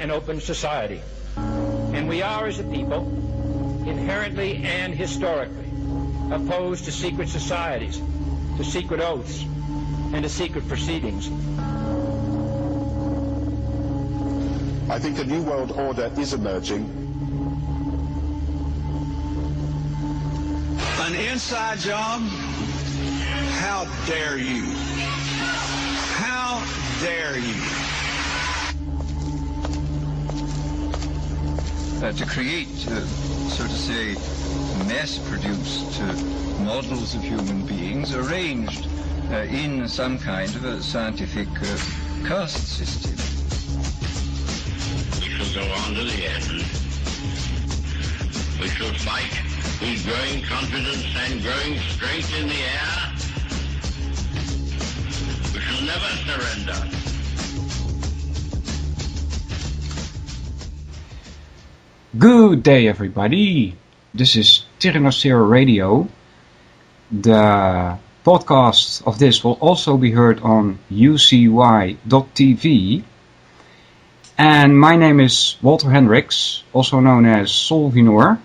and open society. And we are, as a people, inherently and historically opposed to secret societies, to secret oaths, and to secret proceedings. I think a new world order is emerging. An inside job? How dare you? How dare you? To create, so to say, mass-produced models of human beings arranged in some kind of a scientific caste system. We shall go on to the end. We shall fight with growing confidence and growing strength in the air. We shall never surrender. Good day, everybody. This is Tyrannosaur Radio. The podcast of this will also be heard on ucy.tv. And my name is Walter Hendricks, also known as Solvinur.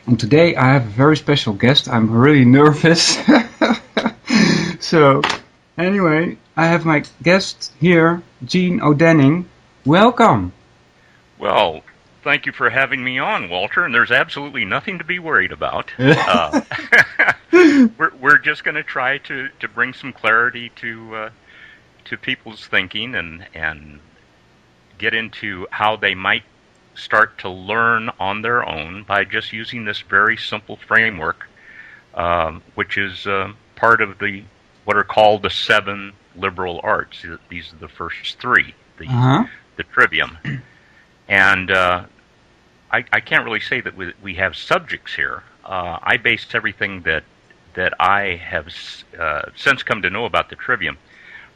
And today I have a very special guest. I'm really nervous. So, anyway, I have my guest here, Gene Odening. Welcome. Well, thank you for having me on, Walter, and there's absolutely nothing to be worried about. We're just going to try to bring some clarity to people's thinking and get into how they might start to learn on their own by just using this very simple framework, which is part of what are called the 7 liberal arts. These are the first 3, the trivium. And I can't really say that we have subjects here. I base everything that I have since come to know about the trivium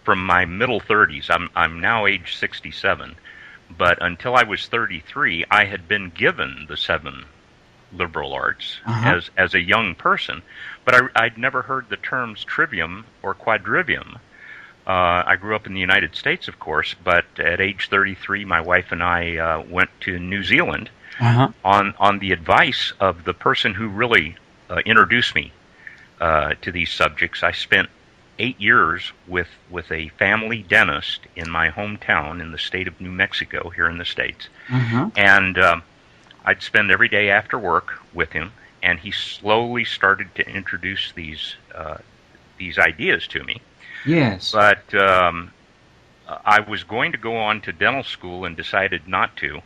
from my middle 30s. I'm now age 67, but until I was 33, I had been given the 7 liberal arts as a young person, but I'd never heard the terms trivium or quadrivium. I grew up in the United States, of course, but at age 33, my wife and I went to New Zealand on the advice of the person who really introduced me to these subjects. I spent 8 years with a family dentist in my hometown in the state of New Mexico here in the States. And I'd spend every day after work with him, and he slowly started to introduce these ideas to me. Yes. But I was going to go on to dental school and decided not to.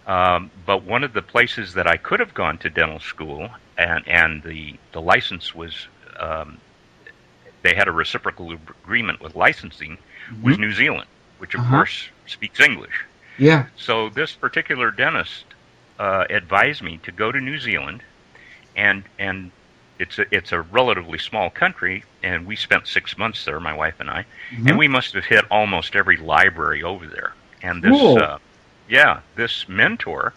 But one of the places that I could have gone to dental school, and the license was, they had a reciprocal agreement with licensing, was New Zealand, which of course speaks English. Yeah. So this particular dentist advised me to go to New Zealand, and it's a relatively small country, and we spent 6 months there, my wife and I, and we must have hit almost every library over there. And this, this mentor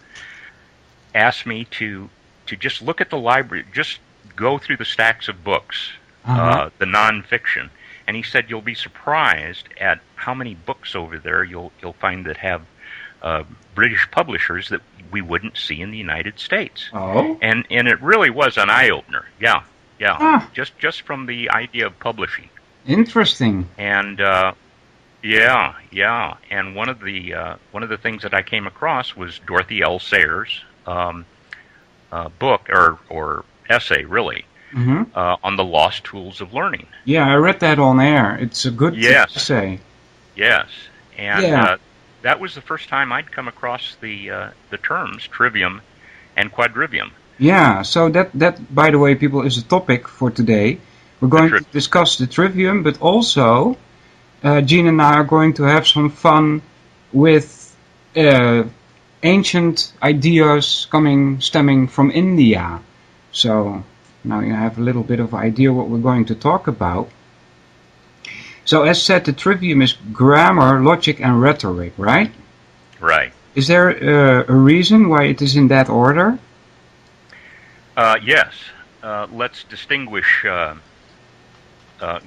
asked me to just look at the library, just go through the stacks of books, the nonfiction, and he said you'll be surprised at how many books over there you'll find that have British publishers that we wouldn't see in the United States. Oh. And it really was an eye-opener. Yeah. Just from the idea of publishing. Interesting. And and one of the things that I came across was Dorothy L. Sayers' book or essay, really, on the lost tools of learning. Yeah, I read that on air. It's a good essay. Yes, and that was the first time I'd come across the terms trivium and quadrivium. Yeah, so that by the way, people, is a topic for today. We're going to discuss the trivium, but also Gene and I are going to have some fun with ancient ideas stemming from India. So now you have a little bit of idea what we're going to talk about. So as said, the trivium is grammar, logic, and rhetoric, right? Right. Is there a reason why it is in that order? Yes. Let's distinguish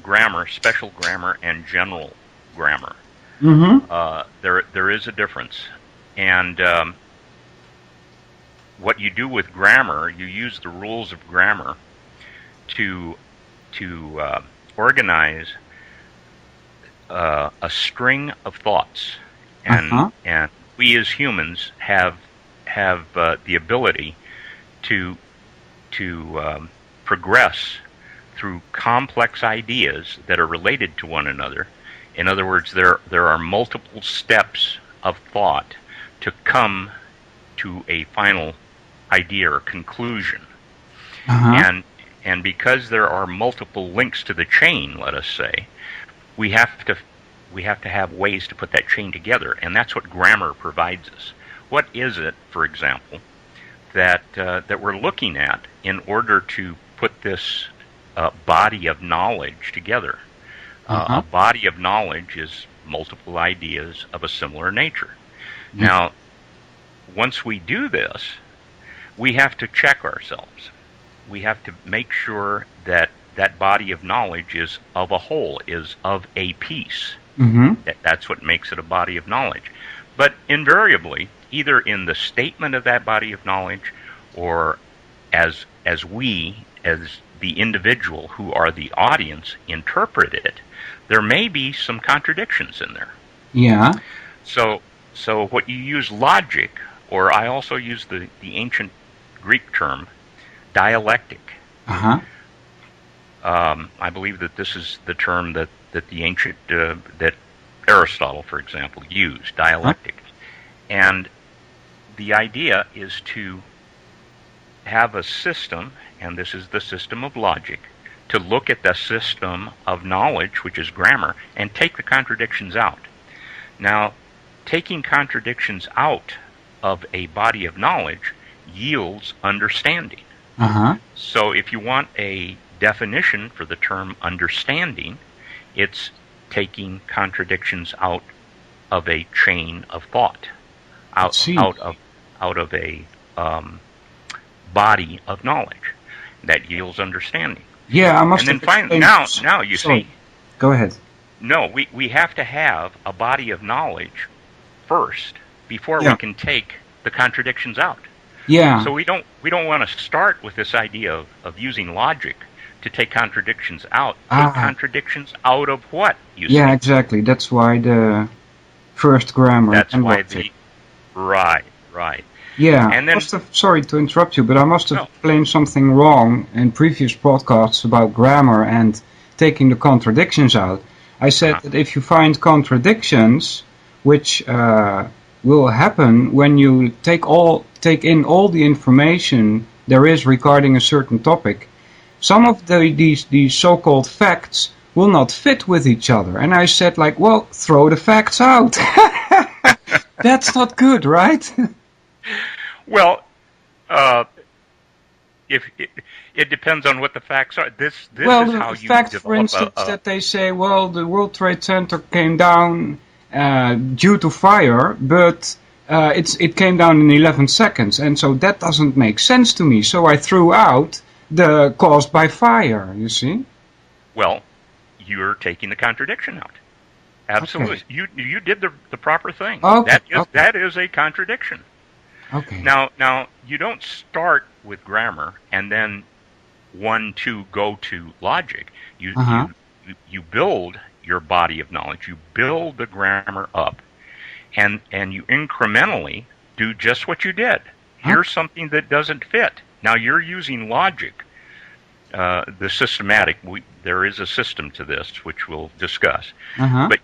grammar, special grammar, and general grammar. There is a difference. And what you do with grammar, you use the rules of grammar to organize a string of thoughts, and we as humans have the ability to progress through complex ideas that are related to one another. In other words, there are multiple steps of thought to come to a final idea or conclusion. And because there are multiple links to the chain, let us say, we have to have ways to put that chain together, and that's what grammar provides us. What is it, for example, that we're looking at in order to put this body of knowledge together? A body of knowledge is multiple ideas of a similar nature. Now, once we do this, we have to check ourselves. We have to make sure that that body of knowledge is of a whole, is of a piece. That's what makes it a body of knowledge. But invariably, either in the statement of that body of knowledge, or as we, as the individual who are the audience, interpret it, there may be some contradictions in there. Yeah. So what you use logic, or I also use the ancient Greek term dialectic. I believe that this is the term that the ancient that Aristotle, for example, used, dialectic. And the idea is to have a system, and this is the system of logic, to look at the system of knowledge, which is grammar, and take the contradictions out. Now, taking contradictions out of a body of knowledge yields understanding. So if you want a definition for the term understanding, it's taking contradictions out of a chain of thought, out of a body of knowledge that yields understanding. Yeah, I must. And then now you see. Go ahead. No, we have to have a body of knowledge first before we can take the contradictions out. Yeah. So we don't want to start with this idea of using logic to take contradictions out. Take contradictions out of what? Yeah, exactly. That's why the first grammar. That's why right. Yeah. And then, sorry to interrupt you, but I must have explained something wrong in previous podcasts about grammar and taking the contradictions out. I said that if you find contradictions, which will happen when you take in all the information there is regarding a certain topic, some of these so-called facts will not fit with each other. And I said, well, throw the facts out. That's not good, right? Well, if it depends on what the facts are. This is how you fact, develop for instance, that they say, well, the World Trade Center came down due to fire, but it came down in 11 seconds, and so that doesn't make sense to me. So I threw out the caused by fire, you see? Well, you're taking the contradiction out. Absolutely. Okay. You did the proper thing. Okay. That is a contradiction. Okay. Now you don't start with grammar and then 1, 2 go to logic. You build your body of knowledge. You build the grammar up, and you incrementally do just what you did. Here's something that doesn't fit. Now you're using logic, the systematic. There is a system to this, which we'll discuss. But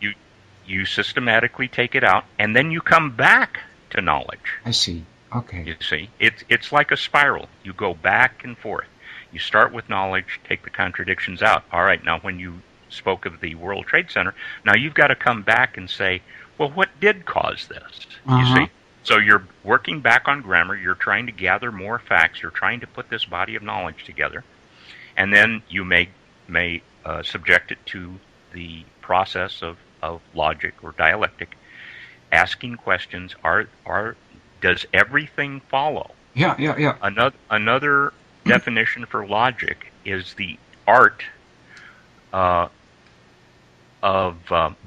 you systematically take it out, and then you come back to knowledge. I see. Okay. You see, it's like a spiral. You go back and forth. You start with knowledge, take the contradictions out. All right, now when you spoke of the World Trade Center, now you've got to come back and say, well, what did cause this? You see? So you're working back on grammar, you're trying to gather more facts, you're trying to put this body of knowledge together, and then you may subject it to the process of logic or dialectic, asking questions, does everything follow? Yeah. Another definition for logic is the art of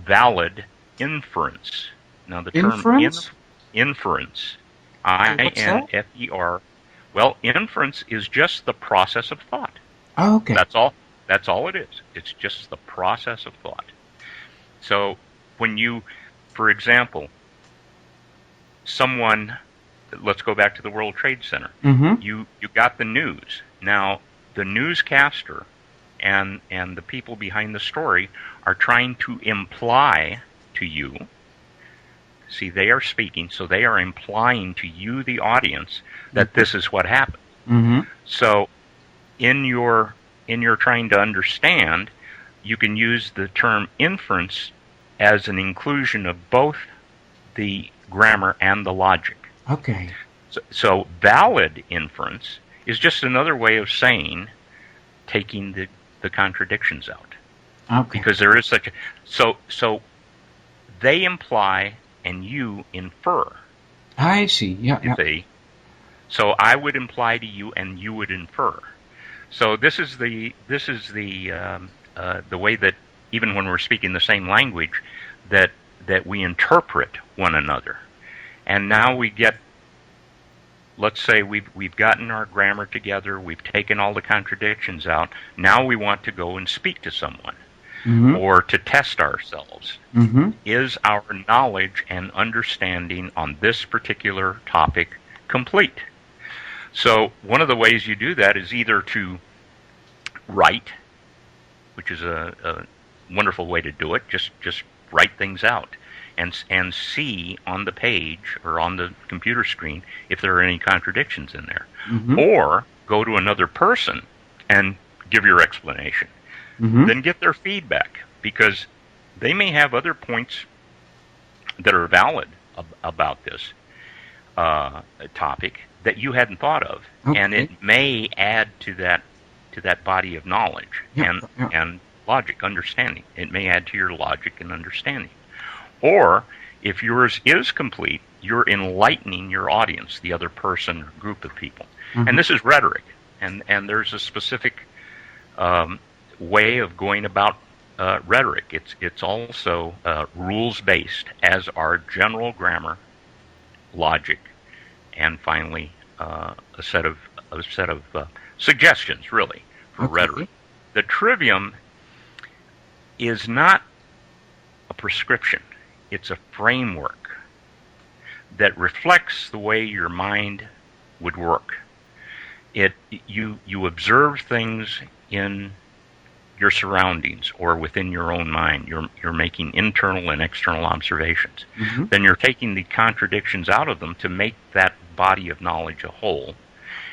valid inference. Now the term inference. What's that? INFER. Well, inference is just the process of thought. Oh, okay. That's all. That's all it is. It's just the process of thought. So when you, for example, someone, let's go back to the World Trade Center. Mm-hmm. You got the news. Now, the newscaster and the people behind the story are trying to imply to you. See, they are speaking, so they are implying to you, the audience, that this is what happened. Mm-hmm. So, in your trying to understand, you can use the term inference as an inclusion of both the grammar and the logic. Okay. So valid inference is just another way of saying taking the contradictions out. Okay. Because there is such a... So they imply and you infer. I see. Yeah. You see? So I would imply to you and you would infer. So this is the way that even when we're speaking the same language, that we interpret one another. And now we get, let's say we've gotten our grammar together, we've taken all the contradictions out. Now we want to go and speak to someone, Mm-hmm. or to test ourselves. Mm-hmm. Is our knowledge and understanding on this particular topic complete? So one of the ways you do that is either to write, which is a wonderful way to do it. Just write things out and see on the page or on the computer screen if there are any contradictions in there. Mm-hmm. Or go to another person and give your explanation. Mm-hmm. Then get their feedback, because they may have other points that are valid about this topic that you hadn't thought of, Okay. and it may add to that body of knowledge and logic, understanding. It may add to your logic and understanding. Or if yours is complete, you're enlightening your audience, the other person or group of people. Mm-hmm. And this is rhetoric, and there's a specific way of going about rhetoric. It's also rules based, as are general grammar, logic, and finally a set of suggestions, really, for rhetoric. The trivium is not a prescription; it's a framework that reflects the way your mind would work. You observe things in your surroundings or within your own mind. You're making internal and external observations. Mm-hmm. Then you're taking the contradictions out of them to make that body of knowledge a whole.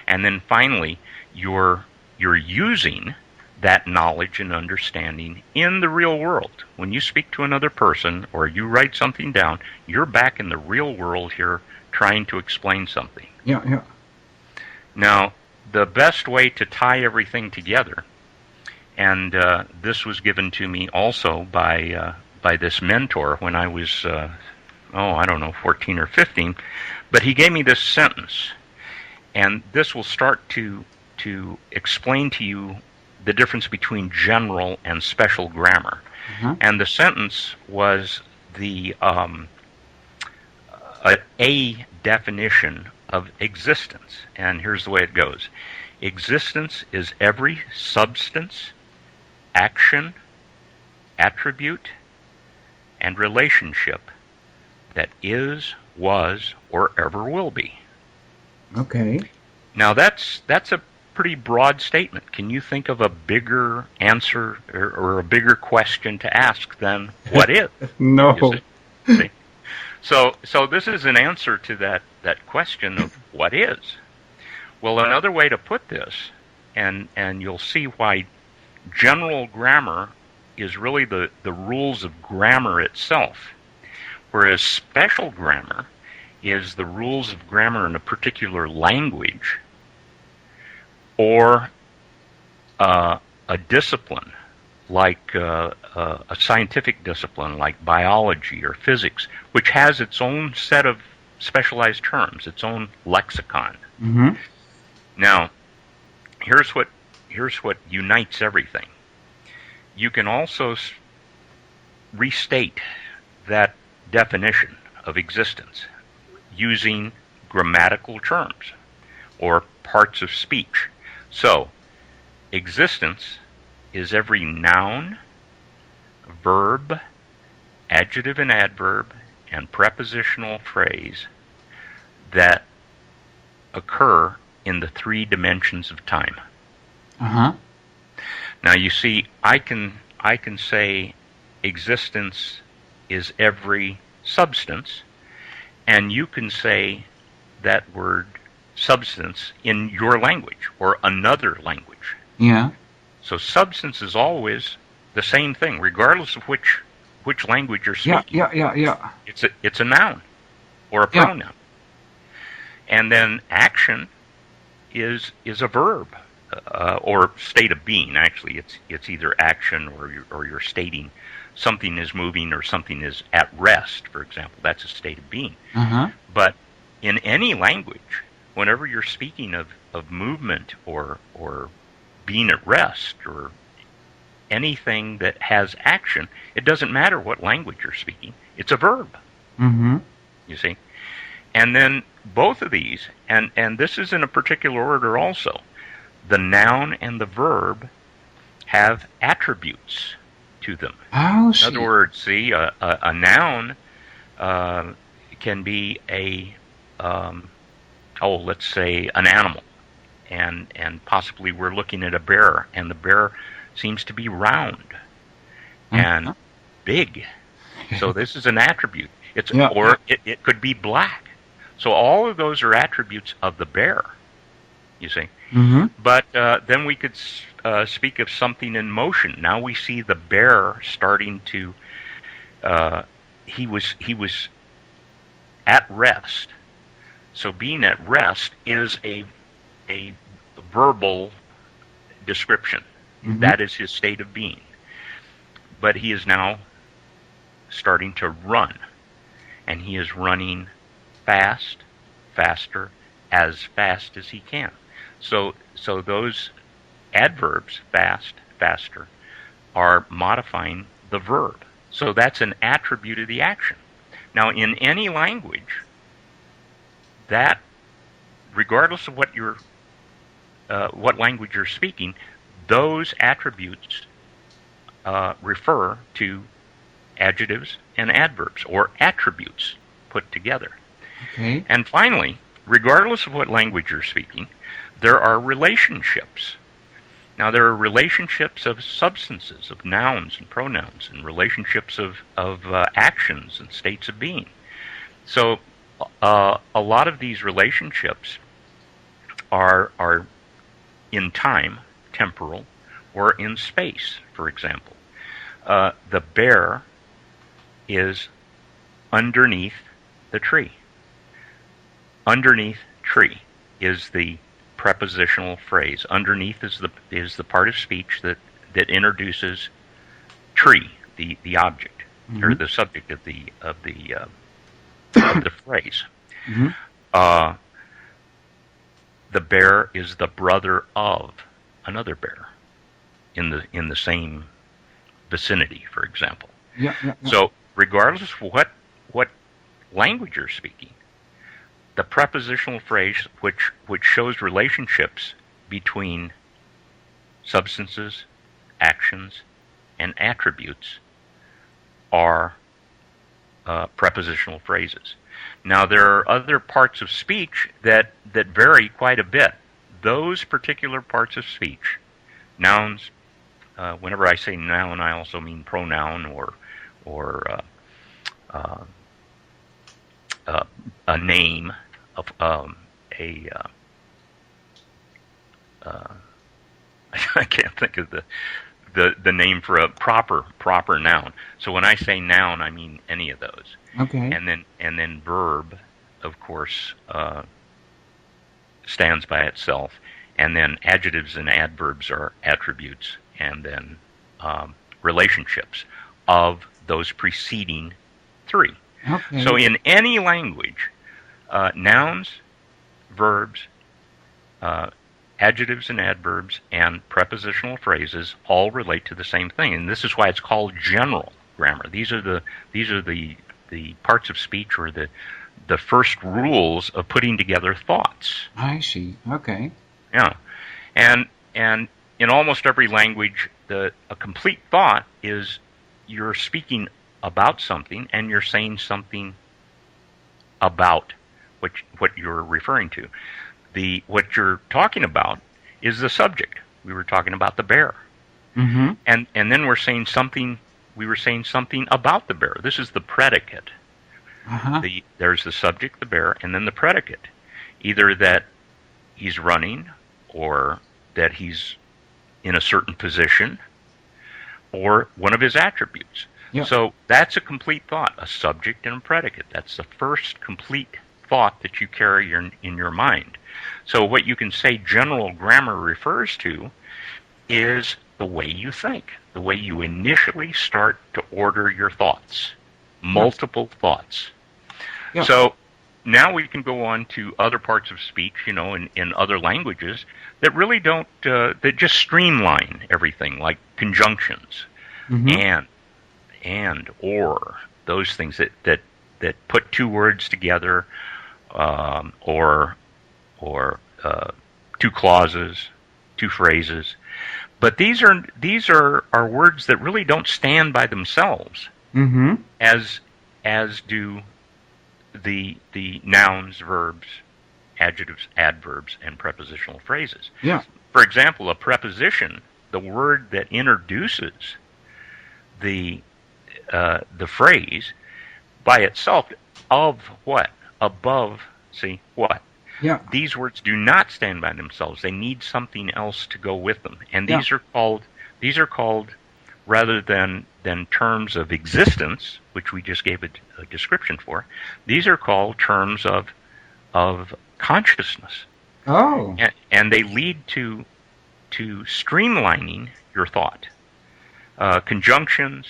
And then finally, you're using that knowledge and understanding in the real world. When you speak to another person or you write something down, you're back in the real world here trying to explain something. Yeah. Now, the best way to tie everything together, and this was given to me also by this mentor when I was, 14 or 15, but he gave me this sentence, and this will start to explain to you the difference between general and special grammar. Mm-hmm. And the sentence was a definition of existence. And here's the way it goes. Existence is every substance, action, attribute, and relationship that is, was, or ever will be. Okay. Now that's a pretty broad statement. Can you think of a bigger answer or a bigger question to ask than what is? No. See? So this is an answer to that question of what is. Well, another way to put this, and you'll see why general grammar is really the rules of grammar itself, whereas special grammar is the rules of grammar in a particular language or a discipline, like a scientific discipline like biology or physics, which has its own set of specialized terms, its own lexicon. Mm-hmm. Now, here's what unites everything. You can also restate that definition of existence. using grammatical terms or parts of speech. So, existence is every noun, verb, adjective and adverb, and prepositional phrase that occur in the 3 dimensions of time. Uh-huh. Now you see, I can say existence is every substance, and you can say that word substance in your language or another language. Yeah. So substance is always the same thing, regardless of which language you're speaking. Yeah. It's a noun or a pronoun. And then action is a verb or state of being. Actually, it's either action or you're stating something is moving or something is at rest. For example, that's a state of being. Uh-huh. But in any language, whenever you're speaking of movement or being at rest or anything that has action, it doesn't matter what language you're speaking. It's a verb. Mm-hmm. You see? And then both of these, and this is in a particular order also, the noun and the verb have attributes to them. Oh, in other words, see, a noun can be let's say an animal, and possibly we're looking at a bear, and the bear seems to be round and big. So this is an attribute. It could be black. So all of those are attributes of the bear, you see. Mm-hmm. But then we could speak of something in motion. Now we see the bear starting to. He was at rest. So being at rest is a verbal description. Mm-hmm. That is his state of being. But he is now starting to run, and he is running faster, as fast as he can. So those adverbs, fast, faster, are modifying the verb. So that's an attribute of the action. Now, in any language, that, regardless of what language you're speaking, those attributes refer to adjectives and adverbs, or attributes put together. Okay. And finally, regardless of what language you're speaking, there are relationships. Now, there are relationships of substances, of nouns and pronouns, and relationships of actions and states of being. So, a lot of these relationships are in time, temporal, or in space, for example. The bear is underneath the tree. Underneath tree is the prepositional phrase. Underneath is the part of speech that introduces tree, the object, mm-hmm. or the subject of the phrase. Mm-hmm. The bear is the brother of another bear in the same vicinity, for example. Yeah. So regardless of what language you're speaking, the prepositional phrase which shows relationships between substances, actions, and attributes are prepositional phrases. Now, there are other parts of speech that vary quite a bit. Those particular parts of speech, nouns, whenever I say noun, I also mean pronoun or a name of I can't think of the name for a proper noun. So when I say noun, I mean any of those. Okay. And then verb, of course, stands by itself. And then adjectives and adverbs are attributes, and then relationships of those preceding 3. Okay. So in any language, nouns, verbs, adjectives and adverbs, and prepositional phrases all relate to the same thing, and this is why it's called general grammar. These are the parts of speech, or the the first rules of putting together thoughts. I see. Okay. Yeah, and in almost every language, a complete thought is you're speaking about something and you're saying something about what you're referring to. What you're talking about is the subject. We were talking about the bear, Mm-hmm. and then we're saying something. We were saying something about the bear. This is the predicate. Uh-huh. There's the subject, the bear, and then the predicate. Either that he's running, or that he's in a certain position, or one of his attributes. Yeah. So that's a complete thought, a subject and a predicate. That's the first complete thought that you carry in your mind. So what you can say general grammar refers to is the way you think, the way you initially start to order your thoughts, multiple thoughts. Yeah. So now we can go on to other parts of speech, in other languages that really don't, that just streamline everything, like conjunctions, Mm-hmm. and, or, those things that put two words together, or two clauses, two phrases. But these are words that really don't stand by themselves, Mm-hmm. as do the nouns, verbs, adjectives, adverbs, and prepositional phrases. Yeah. For example, a preposition, the word that introduces the phrase by itself, of what, above, see what. Yeah. These words do not stand by themselves. They need something else to go with them, and these are called rather than terms of existence, which we just gave a description for. These are called terms of consciousness. Oh. And they lead to streamlining your thought. Conjunctions,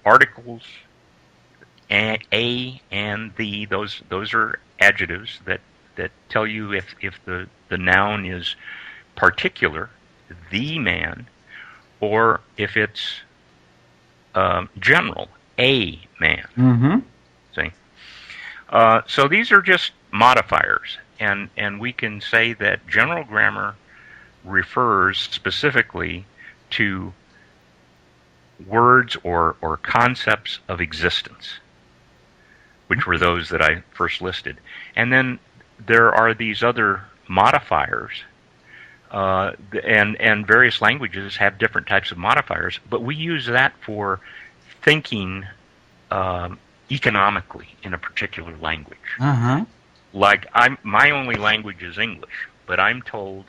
articles, a and the, those are adjectives that tell you if the noun is particular, the man, or if it's general, a man. Mm-hmm. See? So these are just modifiers, and we can say that general grammar refers specifically to words or concepts of existence, which were those that I first listed. And then there are these other modifiers, and various languages have different types of modifiers, but we use that for thinking economically in a particular language. Uh-huh. Like, my only language is English, but I'm told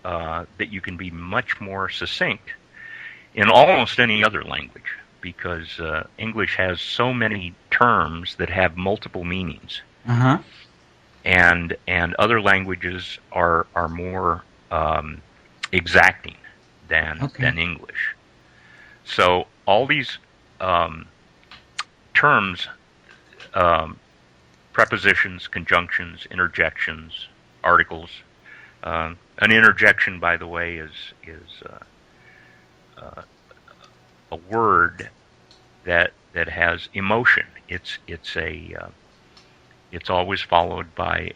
that you can be much more succinct in almost any other language, because English has so many terms that have multiple meanings, Uh-huh. and other languages are more exacting than English. So all these terms, prepositions, conjunctions, interjections, articles. An interjection, by the way, is a word that has emotion. It's always followed by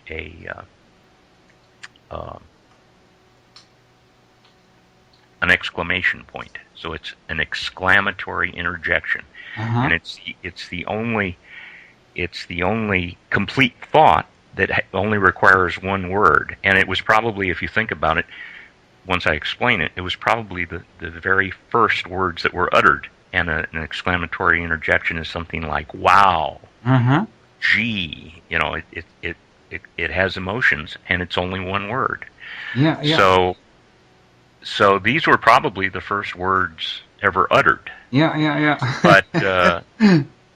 an exclamation point. So it's an exclamatory interjection, Uh-huh. and it's the only complete thought that only requires one word. And it was probably, if you think about it, once I explain it, it was probably the very first words that were uttered. And an exclamatory interjection is something like "wow," Uh-huh. "gee." It has emotions, and it's only one word. Yeah, yeah. So these were probably the first words ever uttered. Yeah, yeah, yeah.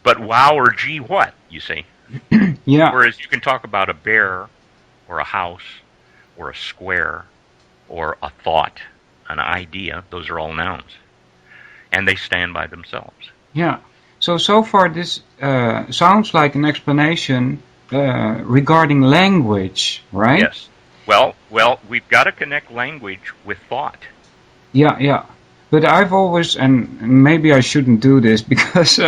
But wow or gee what, you see? Yeah. Whereas you can talk about a bear, or a house, or a square, or a thought, an idea. Those are all nouns, and they stand by themselves. Yeah. So far this sounds like an explanation regarding language, right? Yes. Well, we've got to connect language with thought. Yeah, yeah. But I've always, and maybe I shouldn't do this, because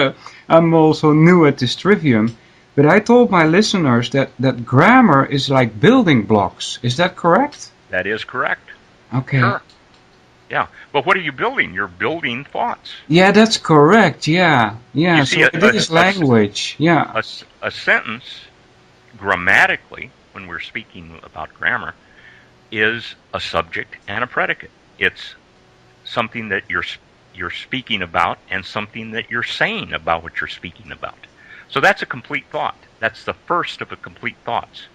I'm also new at this trivium, but I told my listeners that grammar is like building blocks. Is that correct? That is correct. Okay. Sure. Yeah. But what are you building? You're building thoughts. Yeah, that's correct. Yeah. You So see, it is language. Yeah. A sentence, grammatically, when we're speaking about grammar, is a subject and a predicate. It's something that you're speaking about and something that you're saying about what you're speaking about. So that's a complete thought. That's the first of the complete thoughts.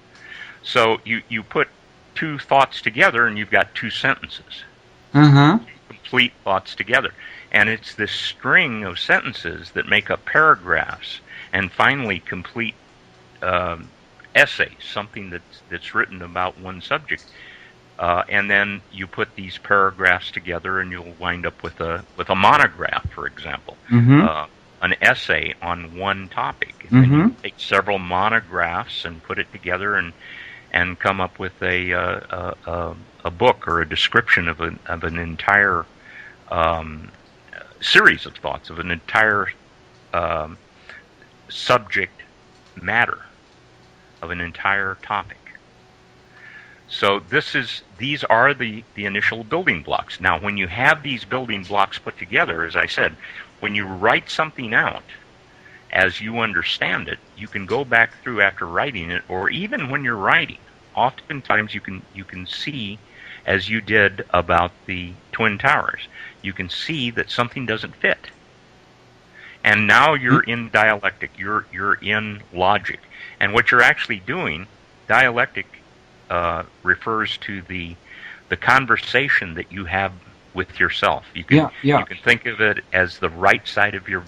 So you put two thoughts together and you've got two sentences. Complete thoughts together. And it's this string of sentences that make up paragraphs and finally complete essays, something that's written about one subject. And then you put these paragraphs together, and you'll wind up with a monograph, for example, an essay on one topic. And then you take several monographs and put it together, and come up with a book or a description of an entire series of thoughts, of an entire subject matter, of an entire topic. So these are the initial building blocks. Now, when you have these building blocks put together, as I said, when you write something out as you understand it, you can go back through after writing it, or even when you're writing. Oftentimes you can see, as you did about the Twin Towers, you can see that something doesn't fit. And now you're in dialectic, you're in logic. And what you're actually doing, dialectic refers to the conversation that you have with yourself. You can think of it as the right side of your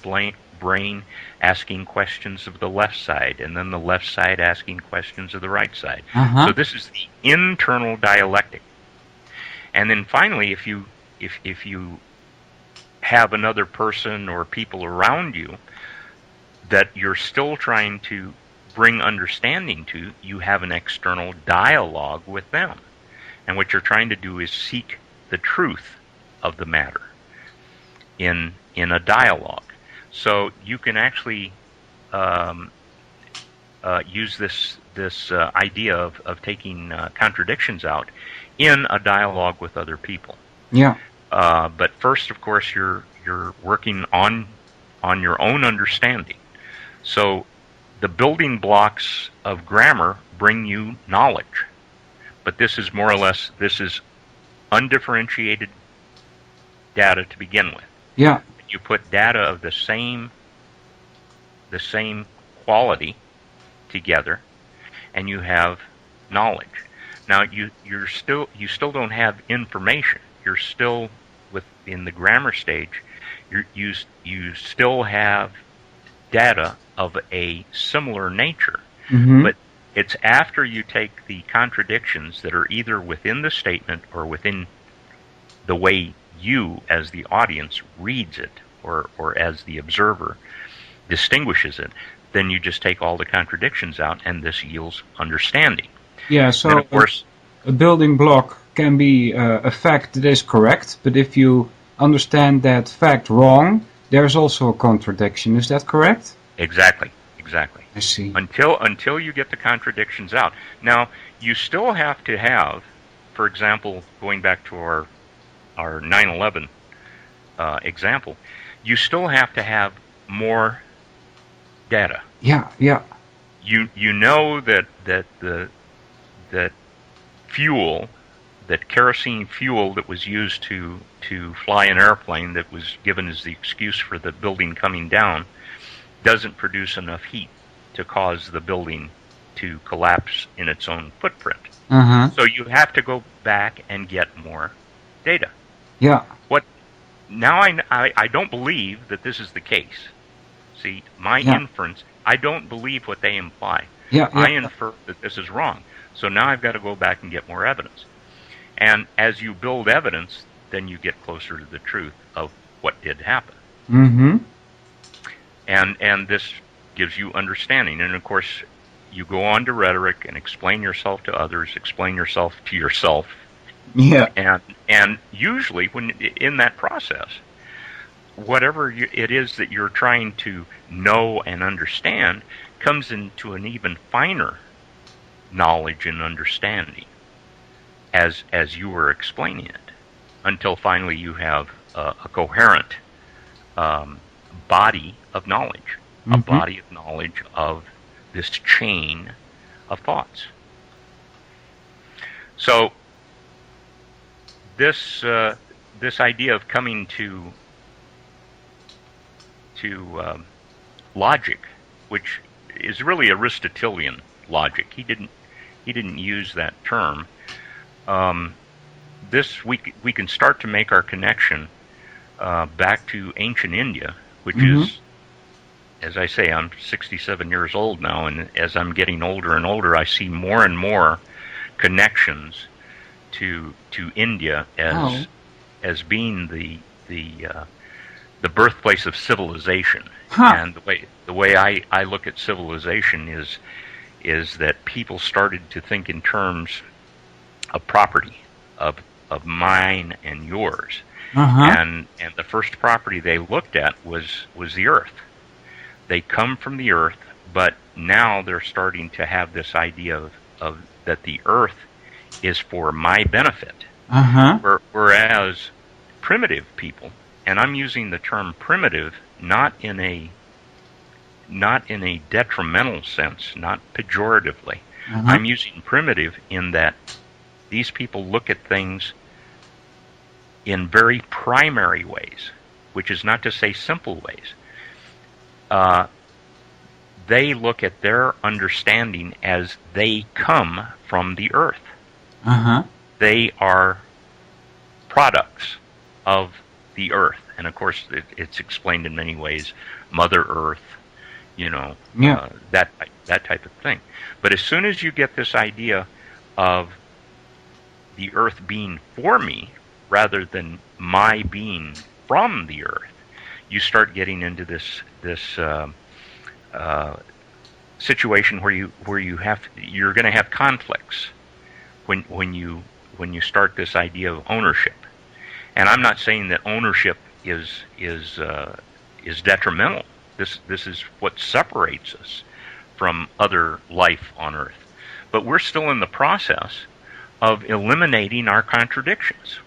brain asking questions of the left side, and then the left side asking questions of the right side. So this is the internal dialectic. And then finally, if you have another person or people around you that you're still trying to bring understanding to, you have an external dialogue with them. And what you're trying to do is seek the truth of the matter in a dialogue. So you can actually use this idea of taking contradictions out in a dialogue with other people. Yeah. But first, of course, you're working on your own understanding. So the building blocks of grammar bring you knowledge, but this is more or less, this is undifferentiated data to begin with. Yeah. You put data of the same quality together, and you have knowledge. Now you still don't have information. You're still within the grammar stage. You still have data of a similar nature, but it's after you take the contradictions that are either within the statement or within the way you, as the audience, reads it, or as the observer distinguishes it, then you just take all the contradictions out, and this yields understanding. Yeah, so and of course, a building block can be a fact that is correct, but if you understand that fact wrong, there's also a contradiction. Is that correct? Exactly. I see. Until you get the contradictions out. Now, you still have to have, for example, going back to our 9/11 example, you still have to have more data. Yeah. You know that fuel, that kerosene fuel that was used to fly an airplane, that was given as the excuse for the building coming down, doesn't produce enough heat to cause the building to collapse in its own footprint. So you have to go back and get more data. Yeah. Now I don't believe that this is the case. See, my inference, I don't believe what they imply. I infer that this is wrong. So now I've got to go back and get more evidence. And as you build evidence, then you get closer to the truth of what did happen. And this gives you understanding. And of course, you go on to rhetoric and explain yourself to others, explain yourself to yourself. Yeah. And usually, when in that process, whatever it is that you're trying to know and understand comes into an even finer knowledge and understanding as you were explaining it, until finally you have a coherent body of knowledge, a body of knowledge of this chain of thoughts. So this idea of coming to logic, which is really Aristotelian logic. He didn't use that term. This we can start to make our connection back to ancient India, which is, as I say, I'm 67 years old now, and as I'm getting older and older, I see more and more connections to India as being the birthplace of civilization. And the way I look at civilization is that people started to think in terms of property, of mine and yours. And the first property they looked at was the earth. They come from the earth, but now they're starting to have this idea of that the earth is for my benefit. Whereas primitive people, and I'm using the term primitive not in a detrimental sense, not pejoratively. I'm using primitive in that these people look at things in very primary ways, which is not to say simple ways. They look at their understanding as they come from the earth. They are products of the earth. And of course, it's explained in many ways, Mother Earth, that type of thing. But as soon as you get this idea of the earth being for me rather than my being from the earth, you start getting into this situation where you're going to have conflicts when you start this idea of ownership. And I'm not saying that ownership is detrimental. This is what separates us from other life on Earth. But we're still in the process of eliminating our contradictions.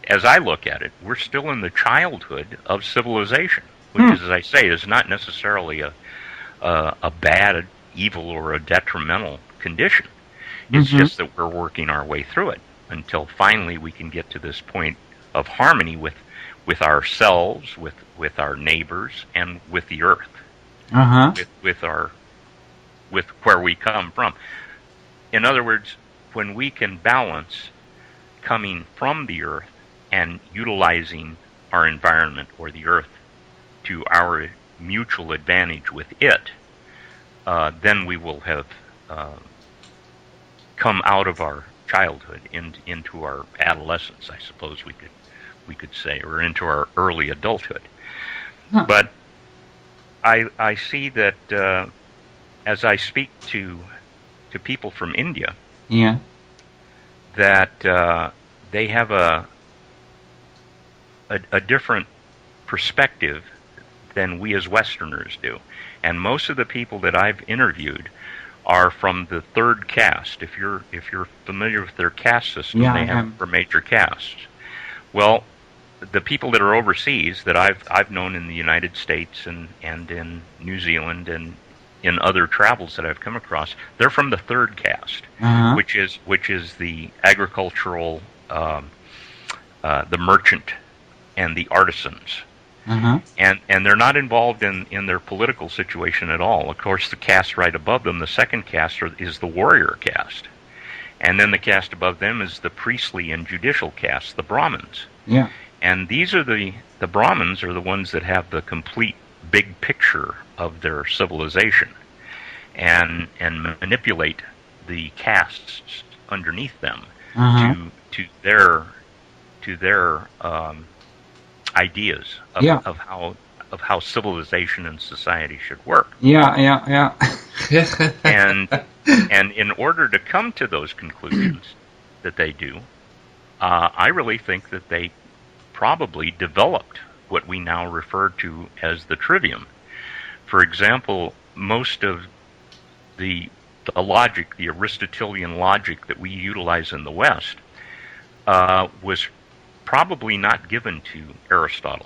As I look at it, we're still in the childhood of civilization, which, as I say, is not necessarily a bad, evil, or a detrimental condition. It's just that we're working our way through it until finally we can get to this point of harmony with ourselves, with our neighbors, and with the earth, with where we come from. In other words, when we can balance coming from the earth and utilizing our environment or the earth to our mutual advantage with it, then we will have come out of our childhood into our adolescence, I suppose we could say, or into our early adulthood. But I see that as I speak to people from India, that they have a different perspective than we as Westerners do. And most of the people that I've interviewed are from the third caste. If you're familiar with their caste system, they have 4 major castes. Well, the people that are overseas that I've known in the United States and in New Zealand and in other travels that I've come across, they're from the third caste, which is the agricultural, the merchant, and the artisans. And they're not involved in their political situation at all. Of course, the caste right above them, the second caste, is the warrior caste. And then the caste above them is the priestly and judicial caste, the Brahmins. And these are the Brahmins are the ones that have the complete big picture of their civilization and manipulate the castes underneath them to their ideas of how civilization and society should work. And in order to come to those conclusions that they do, I really think that they probably developed what we now refer to as the trivium. For example, most of the logic, the Aristotelian logic that we utilize in the West, was probably not given to Aristotle.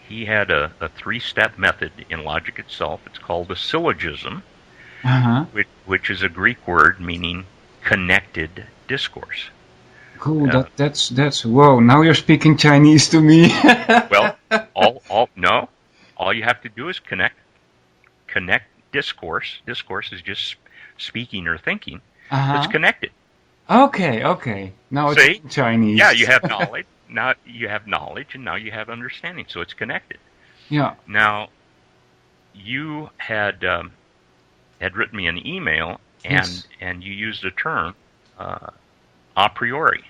He had a three-step method in logic itself. It's called a syllogism, which is a Greek word meaning connected discourse. Cool. That's whoa. Now you're speaking Chinese to me. Well, all you have to do is connect discourse. Discourse is just speaking or thinking. It's connected. Okay. Now it's See? Chinese. Yeah, you have knowledge. Now you have knowledge, and now you have understanding. So it's connected. Yeah. Now, you had written me an email, and you used a term, a priori,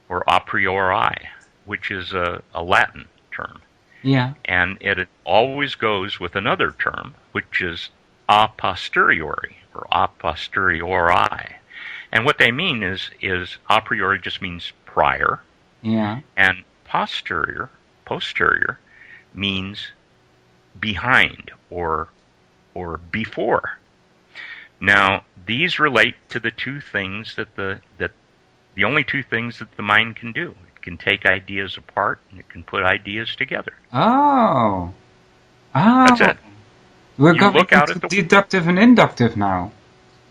or a priori, which is a Latin term. Yeah. And it always goes with another term, which is a posteriori, or a posteriori. And what they mean is a priori just means prior. Yeah. And posterior means behind or before. Now, these relate to the two things that the only two things that the mind can do. It can take ideas apart and it can put ideas together. Oh. That's it. We're You going look out into at the deductive and inductive now.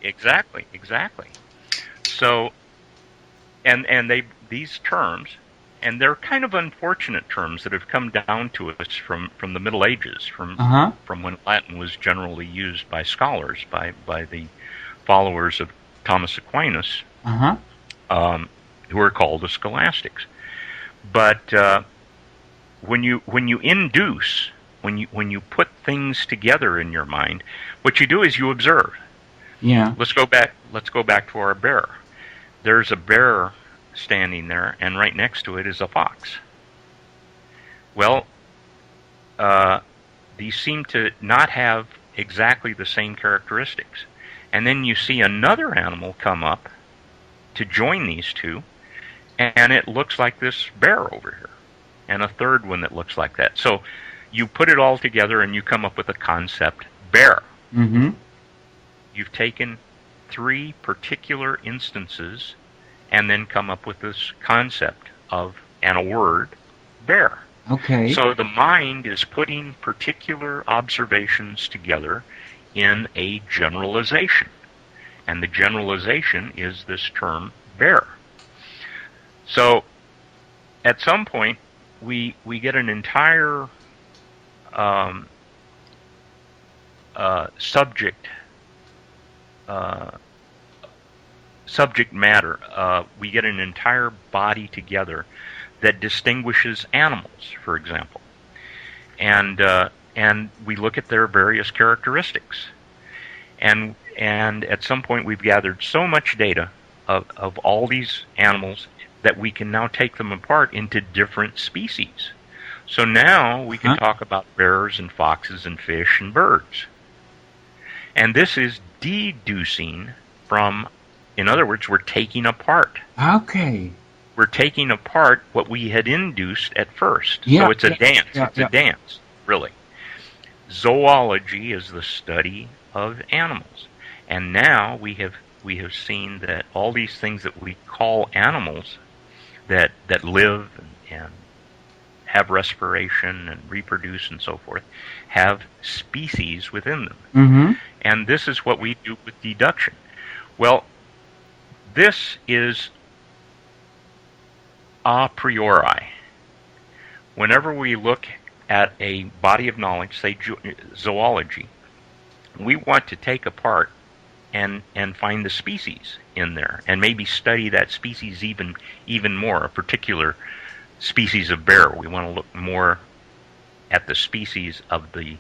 Exactly. So, and these terms, and they're kind of unfortunate terms that have come down to us from the Middle Ages, from when Latin was generally used by scholars, by the followers of Thomas Aquinas, who are called the scholastics. But when you induce, when you put things together in your mind, what you do is you observe. Yeah. Let's go back to our bear. There's a bear standing there, and right next to it is a fox. Well, these seem to not have exactly the same characteristics. And then you see another animal come up to join these two, and it looks like this bear over here, and a third one that looks like that. So you put it all together, and you come up with a concept, bear. Mm-hmm. You've taken three particular instances and then come up with this concept and a word, bear. Okay. So the mind is putting particular observations together in a generalization. And the generalization is this term, bear. So at some point, we get an entire subject matter. We get an entire body together that distinguishes animals, for example, and we look at their various characteristics, and at some point we've gathered so much data of all these animals that we can now take them apart into different species. So now we can talk about bears and foxes and fish and birds. And this is deducing from, in other words, we're taking apart. Okay. We're taking apart what we had induced at first. Yeah, So it's a dance. It's a dance, really. Zoology is the study of animals. And now we have seen that all these things that we call animals that live and have respiration and reproduce and so forth, have species within them. Mm-hmm. And this is what we do with deduction. Well, this is a priori. Whenever we look at a body of knowledge, say zoology, we want to take apart and find the species in there, and maybe study that species even more, a particular species of bear. We want to look more at the species of the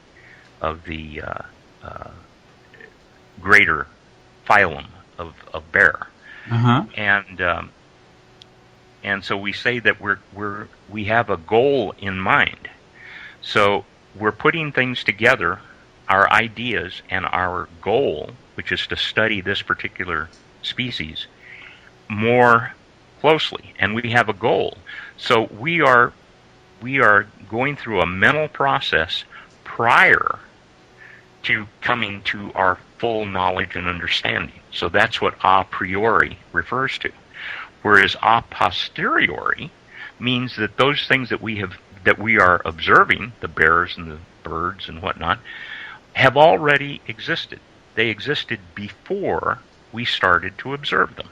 greater phylum of bear. And so we say that we have a goal in mind. So we're putting things together, our ideas and our goal, which is to study this particular species more closely, and we have a goal. So we are we are going through a mental process prior to coming to our full knowledge and understanding. So that's what a priori refers to. Whereas a posteriori means that those things that we are observing, the bears and the birds and whatnot, have already existed. They existed before we started to observe them.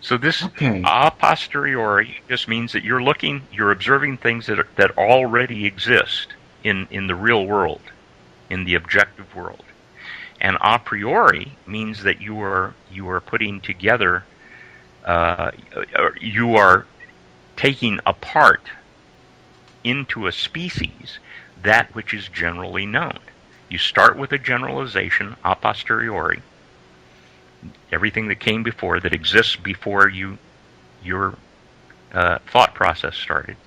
So this a posteriori just means that you're observing things that already exist in the real world, in the objective world. And a priori means that you are putting together, you are taking apart into a species that which is generally known. You start with a generalization a posteriori, everything that came before, that exists before your thought process started,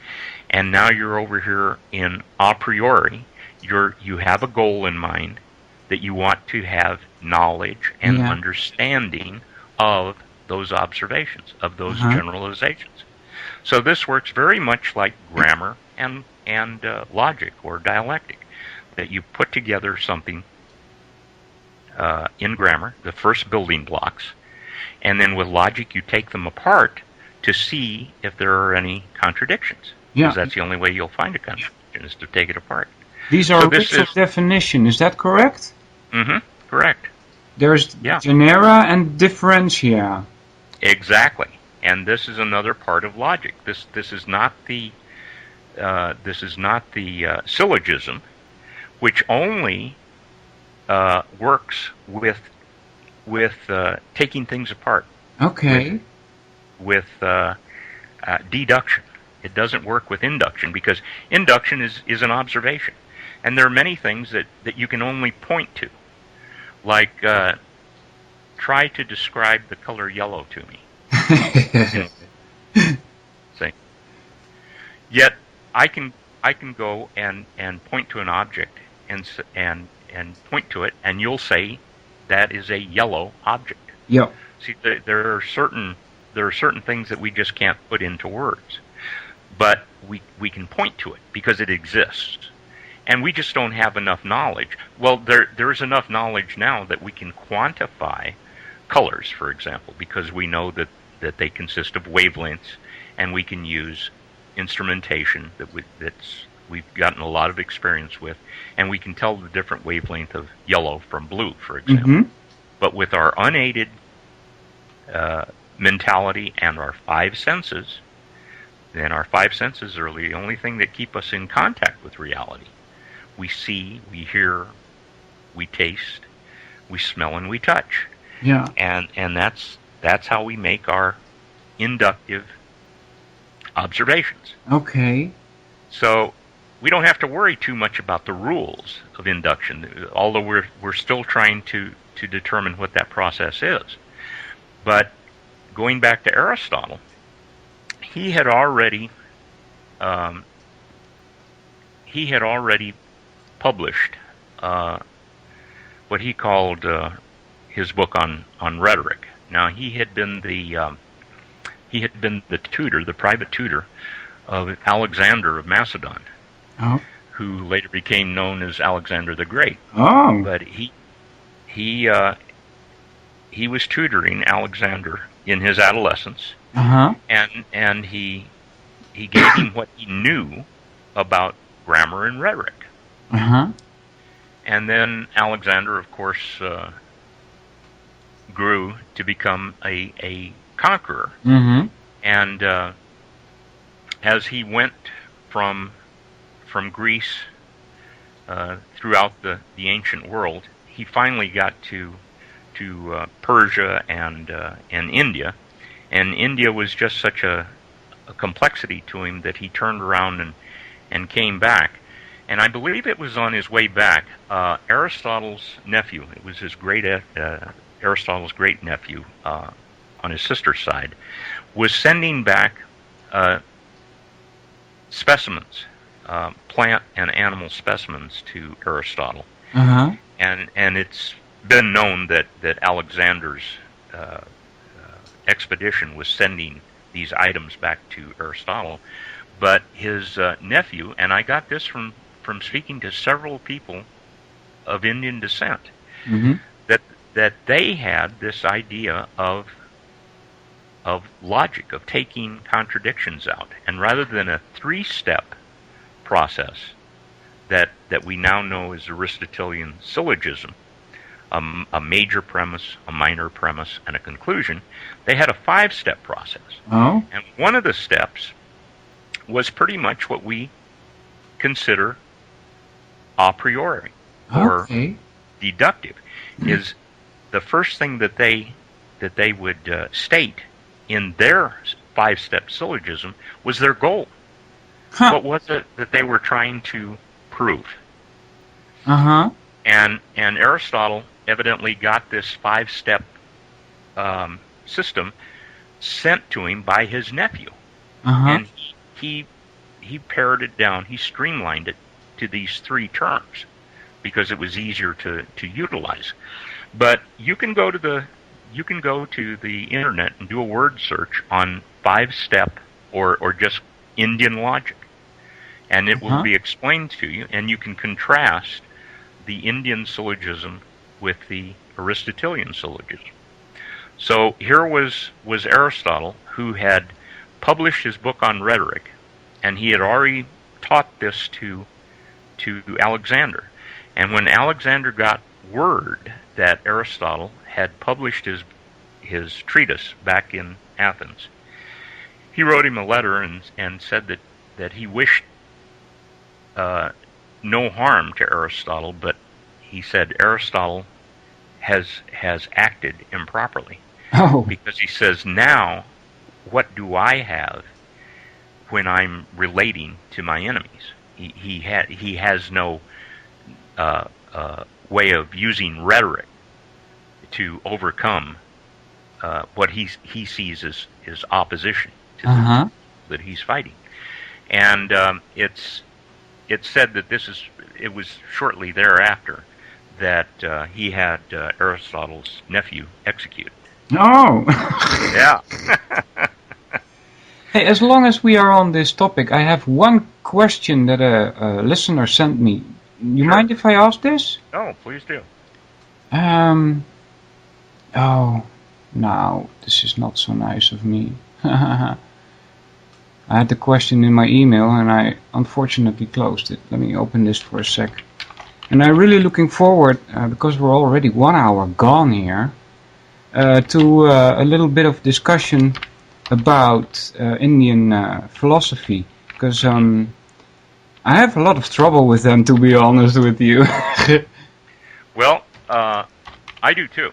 and now you're over here in a priori. You have a goal in mind that you want to have knowledge and understanding of those observations, of those generalizations. So this works very much like grammar and logic or dialectic, that you put together something in grammar, the first building blocks, and then with logic you take them apart to see if there are any contradictions. Because that's the only way you'll find a contradiction, is to take it apart. These are rules of definition, is that correct? Correct. There's genera and differentia. Exactly. And this is another part of logic. This is not the syllogism, which only works with taking things apart. Okay. With deduction. It doesn't work with induction, because induction is an observation. And there are many things that you can only point to. Like, try to describe the color yellow to me. See? Yet, I can go and point to an object and point to it, and you'll say that is a yellow object. Yeah. See, there are certain things that we just can't put into words, but we can point to it because it exists, and we just don't have enough knowledge. Well, there is enough knowledge now that we can quantify colors, for example, because we know that they consist of wavelengths, and we can use instrumentation that's we've gotten a lot of experience with, and we can tell the different wavelength of yellow from blue, for example. But with our unaided mentality and our five senses, then our five senses are the only thing that keep us in contact with reality. We see, we hear, we taste, we smell, and we touch. Yeah. And that's how we make our inductive observations. Okay. So we don't have to worry too much about the rules of induction, although we're still trying to determine what that process is. But going back to Aristotle, he had already published what he called his book on rhetoric. Now, he had been the tutor, the private tutor of Alexander of Macedon, who later became known as Alexander the Great. But he was tutoring Alexander in his adolescence, and he gave him what he knew about grammar and rhetoric. And then Alexander, of course, grew to become a conqueror. And as he went from Greece throughout the ancient world, he finally got to Persia and India, and India was just such a complexity to him that he turned around and came back. And I believe it was on his way back, Aristotle's nephew, it was his Aristotle's great nephew on his sister's side, was sending back specimens, plant and animal specimens to Aristotle. And it's been known that Alexander's expedition was sending these items back to Aristotle, but his nephew, and I got this from speaking to several people of Indian descent, Mm-hmm. that they had this idea of logic, of taking contradictions out, and rather than a 3-step process that we now know as Aristotelian syllogism, a major premise, a minor premise, and a conclusion, they had a 5-step process. Oh. And one of the steps was pretty much what we consider a priori, or Okay. deductive, is the first thing that they would state in their 5-step syllogism was their goal. Huh. What was it that they were trying to prove? Uh-huh. And Aristotle evidently got this 5-step system sent to him by his nephew. Uh-huh. And he pared it down, he streamlined it to these 3 terms because it was easier to utilize. But you can go to the internet and do a word search on 5-step or just Indian logic, and it will be explained to you, and you can contrast the Indian syllogism with the Aristotelian syllogism. So here was Aristotle, who had published his book on rhetoric, and he had already taught this to Alexander. And when Alexander got word that Aristotle had published his treatise back in Athens, he wrote him a letter and said that he wished no harm to Aristotle, but he said Aristotle has acted improperly. Oh. Because he says, now what do I have when I'm relating to my enemies? He has no way of using rhetoric to overcome what he sees as opposition to the that he's fighting. And it's said that it was shortly thereafter that he had Aristotle's nephew executed. Oh. Yeah. Hey, as long as we are on this topic, I have one question that a listener sent me. You mind if I ask this? Oh, please do. Oh, no, this is not so nice of me. I had the question in my email and I unfortunately closed it. Let me open this for a sec. And I'm really looking forward, because we're already 1 hour gone here, to a little bit of discussion about Indian philosophy. Because I have a lot of trouble with them, to be honest with you. Well, I do too.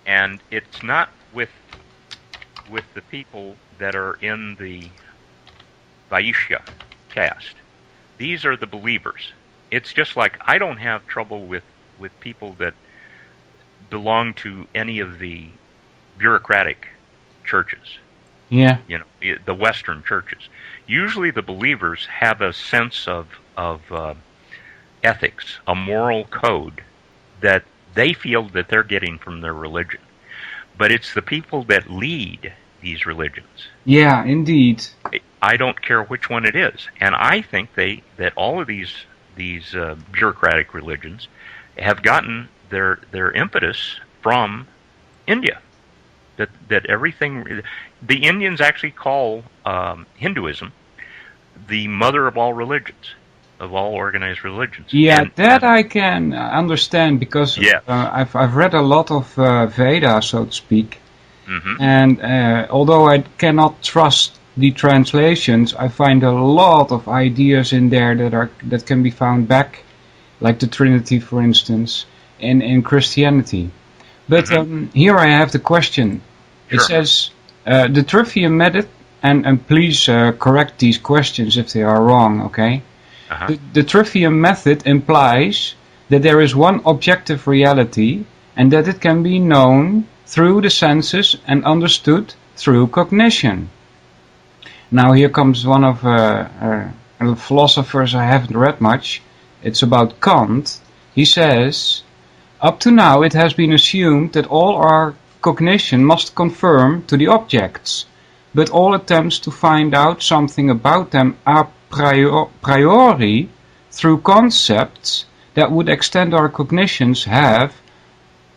And it's not with the people that are in the Vaishya caste. These are the believers. It's just like I don't have trouble with people that belong to any of the bureaucratic churches. Yeah. You know, the Western churches. Usually the believers have a sense of ethics, a moral code that they feel that they're getting from their religion. But it's the people that lead these religions. Yeah, indeed. I don't care which one it is. And I think that all of these bureaucratic religions have gotten their impetus from India. That everything, the Indians actually call Hinduism the mother of all religions, of all organized religions. Yeah, and I can understand because I've read a lot of Veda, so to speak. Mm-hmm. And although I cannot trust the translations, I find a lot of ideas in there that can be found back, like the Trinity, for instance, in Christianity. But here I have the question. It says, the Trivium method, and please correct these questions if they are wrong, okay? The Trivium method implies that there is one objective reality and that it can be known through the senses and understood through cognition. Now here comes one of philosophers I haven't read much. It's about Kant. He says, up to now it has been assumed that all our cognition must conform to the objects. but all attempts to find out something about them a priori through concepts that would extend our cognitions have,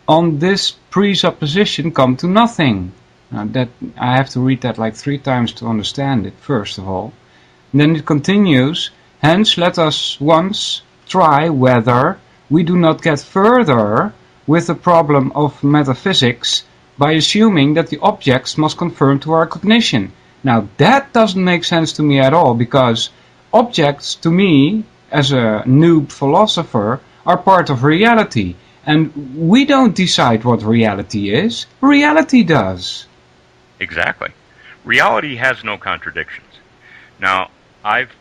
on this presupposition, come to nothing. Now that I have to read that like 3 times to understand it, first of all. And then it continues, hence let us once try whether we do not get further with the problem of metaphysics by assuming that the objects must conform to our cognition. Now that doesn't make sense to me at all, because objects to me, as a noob philosopher, are part of reality. And we don't decide what reality is. Reality does. Exactly. Reality has no contradictions. Now, I've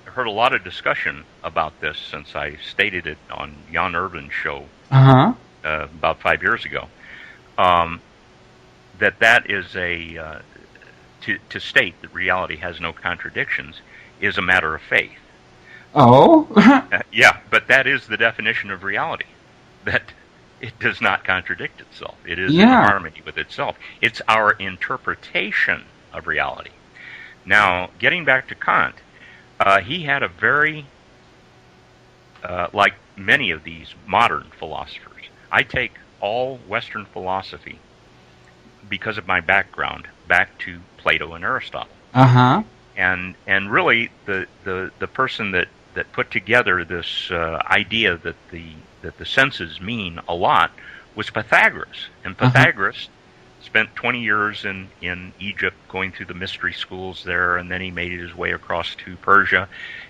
heard a lot of discussion about this since I stated it on Jan Irvin's show about 5 years ago. That is to state that reality has no contradictions is a matter of faith. Oh? Yeah, but that is the definition of reality. That it does not contradict itself. It is in harmony with itself. It's our interpretation of reality. Now, getting back to Kant, he had a very, like many of these modern philosophers, I take all Western philosophy, because of my background, back to Plato and Aristotle. And really, the person that put together this idea that the senses mean a lot was Pythagoras. And Pythagoras spent 20 years in Egypt going through the mystery schools there, and then he made his way across to Persia.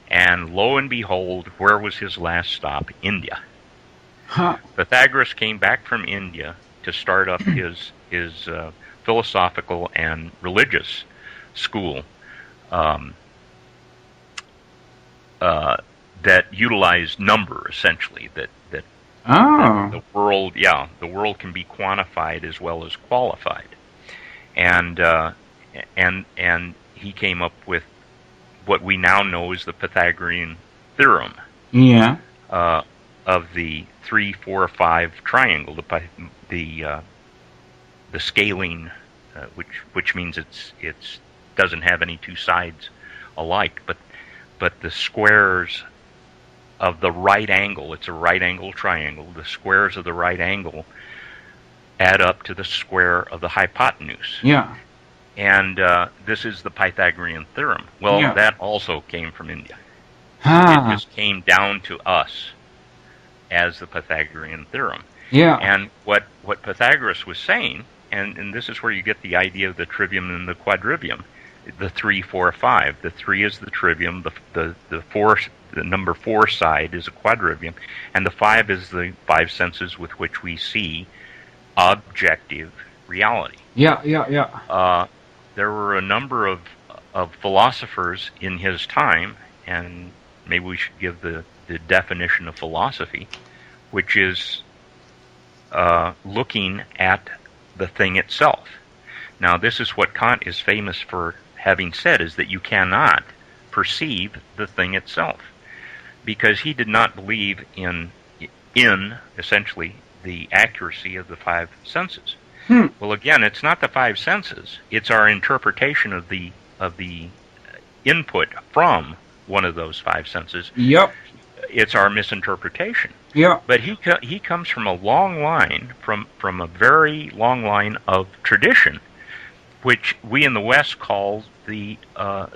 And lo and behold, where was his last stop? India. Pythagoras came back from India to start up his philosophical and religious school that utilized number, essentially, that the world can be quantified as well as qualified, and he came up with what we now know as the Pythagorean theorem. Of the 3, 4, 5 triangle, the scaling, which means it's doesn't have any two sides alike, but the squares of the right angle, it's a right angle triangle, the squares of the right angle add up to the square of the hypotenuse. And this is the Pythagorean theorem. Well, that also came from India. It just came down to us as the Pythagorean theorem. And what Pythagoras was saying, and this is where you get the idea of the trivium and the quadrivium, the 3, 4, 5. The 3 is the trivium, the number 4 side is a quadrivium, and the 5 is the 5 senses with which we see objective reality. There were a number of philosophers in his time, and maybe we should give the definition of philosophy, which is looking at the thing itself. Now, this is what Kant is famous for having said, is that you cannot perceive the thing itself, because he did not believe in essentially the accuracy of the 5 senses. Well, again, it's not the 5 senses; it's our interpretation of the input from one of those 5 senses. It's our misinterpretation. But he comes from a long line, from a very long line of tradition, which we in the West call the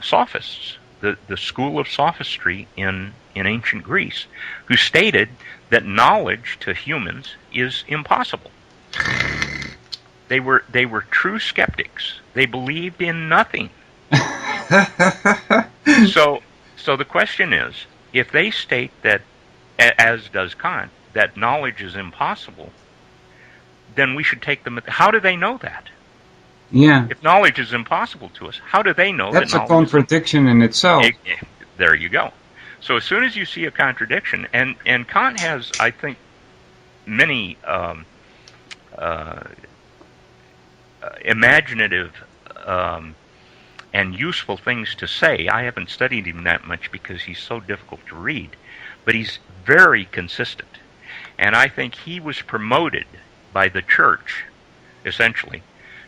Sophists, the school of sophistry in ancient Greece, who stated that knowledge to humans is impossible. They were true skeptics. They believed in nothing. So the question is, if they state that, as does Kant, that knowledge is impossible, then we should take them. How do they know that? If knowledge is impossible to us, how do they know that's that? That's a contradiction in itself. There you go. So as soon as you see a contradiction, and Kant has, I think, many imaginative and useful things to say. I haven't studied him that much because he's so difficult to read, but he's very consistent. And I think he was promoted by the church, essentially,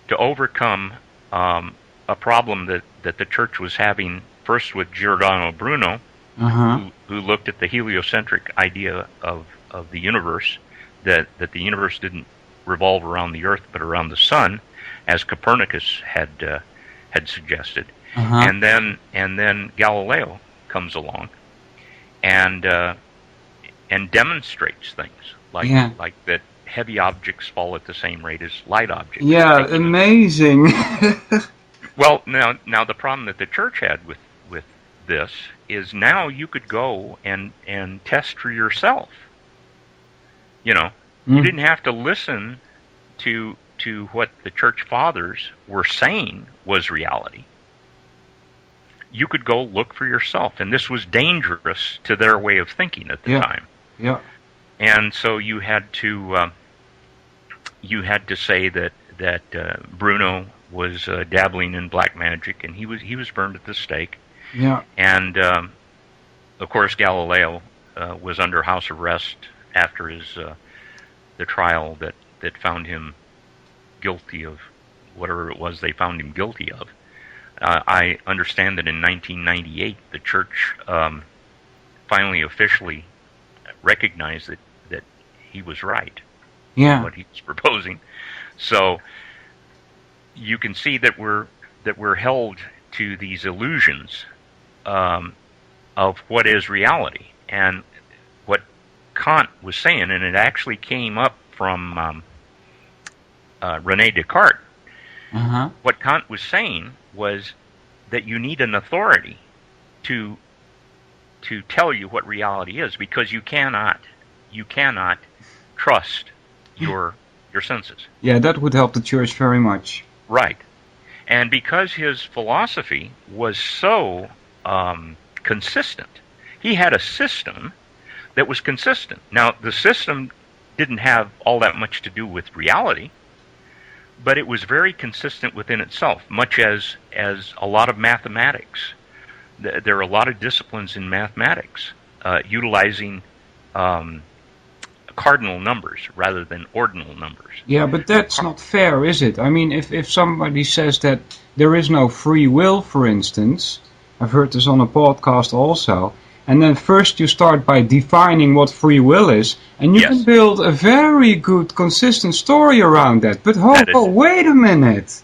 to overcome a problem that the church was having first with Giordano Bruno, who looked at the heliocentric idea of the universe, that the universe didn't revolve around the Earth but around the sun, as Copernicus had suggested. And then Galileo comes along and demonstrates things like that heavy objects fall at the same rate as light objects. Yeah, amazing. Well, now the problem that the church had with this is now you could go and test for yourself. You know, you didn't have to listen to what the church fathers were saying was reality. You could go look for yourself, and this was dangerous to their way of thinking at the time. Yeah. And so you had to say that Bruno was dabbling in black magic, and he was burned at the stake. Yeah. And of course Galileo was under house arrest after the trial that found him guilty of whatever it was they found him guilty of. I understand that in 1998 the church finally officially recognized that he was right. Yeah. What he was proposing. So you can see that we're held to these illusions of what is reality, and what Kant was saying, and it actually came up from René Descartes. What Kant was saying was that you need an authority to tell you what reality is, because you cannot trust your senses. Yeah, that would help the church very much. Right. And because his philosophy was so consistent, he had a system that was consistent. Now, the system didn't have all that much to do with reality, but it was very consistent within itself, much as a lot of mathematics. There are a lot of disciplines in mathematics utilizing cardinal numbers rather than ordinal numbers. Yeah, but that's not fair, is it? I mean, if somebody says that there is no free will, for instance, I've heard this on a podcast also, and then first you start by defining what free will is, and you can build a very good, consistent story around that. But wait a minute.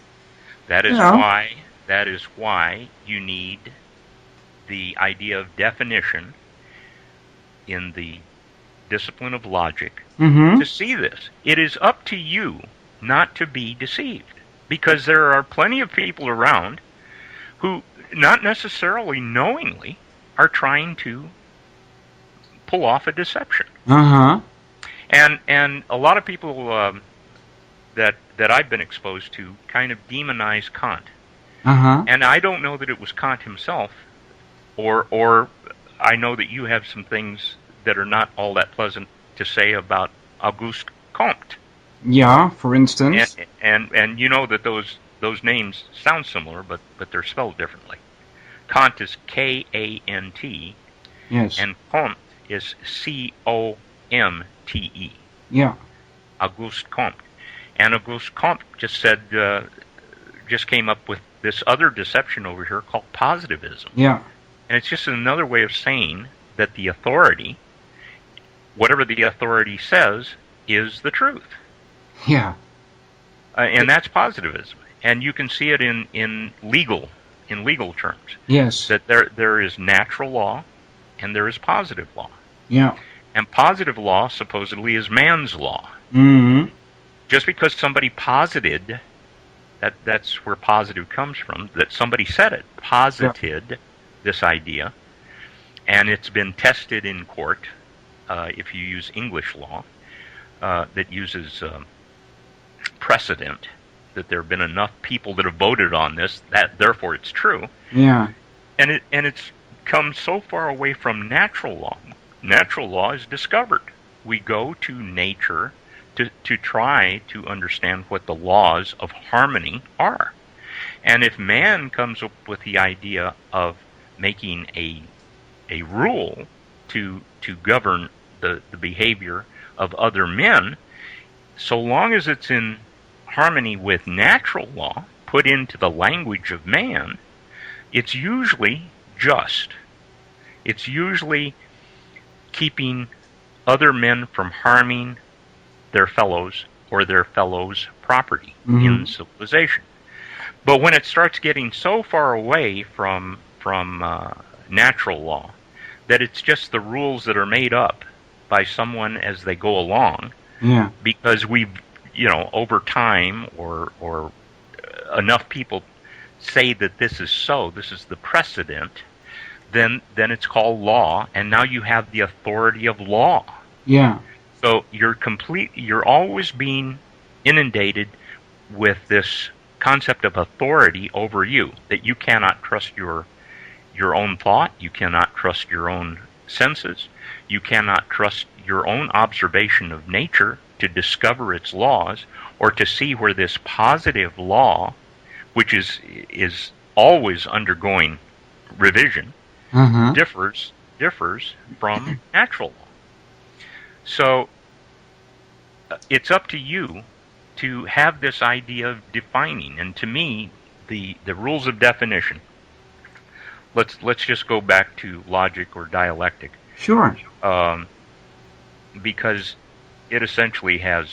That is why you need the idea of definition in the discipline of logic to see this. It is up to you not to be deceived, because there are plenty of people around who, not necessarily knowingly, are trying to pull off a deception. And a lot of people that I've been exposed to kind of demonize Kant. And I don't know that it was Kant himself, or I know that you have some things that are not all that pleasant to say about Auguste Comte. Yeah, for instance. And you know that those names sound similar, but they're spelled differently. Kant is K-A-N-T. Yes. And Comte is C-O-M-T-E. Yeah. Auguste Comte. And Auguste Comte just came up with this other deception over here called positivism. Yeah. And it's just another way of saying that the authority, whatever the authority says, is the truth. Yeah. And that's positivism. And you can see it in legal terms. Yes. That there is natural law and there is positive law. Yeah. And positive law supposedly is man's law. Just because somebody posited, that's where positive comes from, that somebody said it, posited this idea, and it's been tested in court, if you use English law, that uses precedent, that there have been enough people that have voted on this, that therefore it's true. Yeah. And it's come so far away from natural law. Natural law is discovered. We go to nature to try to understand what the laws of harmony are. And if man comes up with the idea of making a rule to govern the behavior of other men, so long as it's in harmony with natural law, put into the language of man, it's usually just. It's usually keeping other men from harming their fellows or their fellows' property in civilization. But when it starts getting so far away from natural law that it's just the rules that are made up by someone as they go along, because we've, over time or enough people say that this is so, this is the precedent, then it's called law, and now you have the authority of law. Yeah. So you're always being inundated with this concept of authority over you, that you cannot trust your own thought, you cannot trust your own senses, you cannot trust your own observation of nature to discover its laws, or to see where this positive law, which is always undergoing revision, differs from natural law. So it's up to you to have this idea of defining. And to me, the rules of definition, let's just go back to logic or dialectic. Sure. Because it essentially has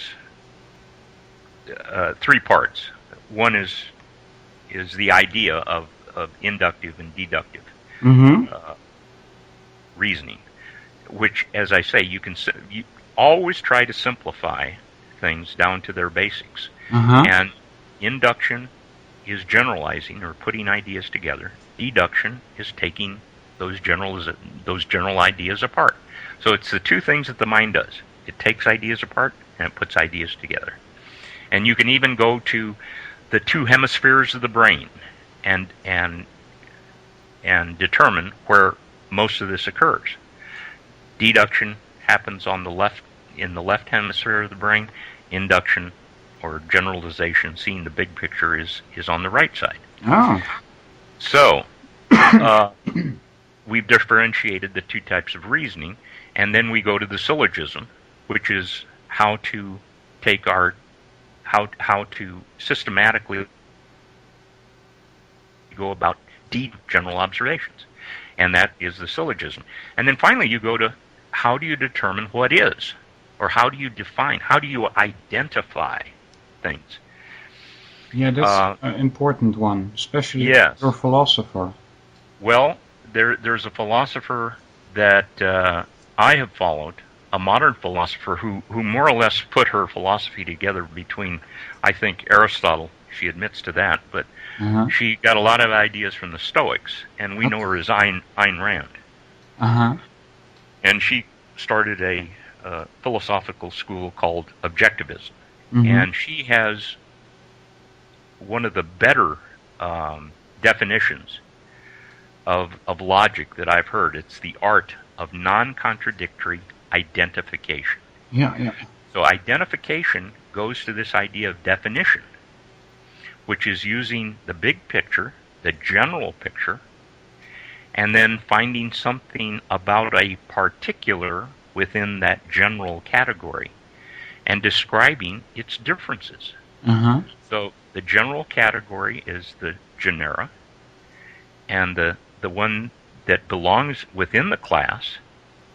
three parts. One is the idea of inductive and deductive reasoning, which, as I say, you always try to simplify things down to their basics. And induction is generalizing or putting ideas together. Deduction is taking those general ideas apart. So it's the two things that the mind does. It takes ideas apart and it puts ideas together. And you can even go to the two hemispheres of the brain and determine where most of this occurs. Deduction happens in the left hemisphere of the brain. Induction or generalization, seeing the big picture, is on the right side. Oh. So we've differentiated the two types of reasoning, and then we go to the syllogism, which is how to take how to systematically go about deep general observations, and that is the syllogism. And then finally you go to how do you determine what is, or how do you define, how do you identify things? Yeah, that's an important one, especially yes. for a philosopher. Well, there's a philosopher that I have followed, a modern philosopher who more or less put her philosophy together between, I think, Aristotle. She admits to that, but she got a lot of ideas from the Stoics, and we know her as Ayn Rand. And she started a philosophical school called Objectivism. And she has one of the better definitions of logic that I've heard. It's the art of non-contradictory identification. Yeah. So identification goes to this idea of definition, which is using the big picture, the general picture, and then finding something about a particular within that general category and describing its differences. So the general category is the genera, and the one that belongs within the class,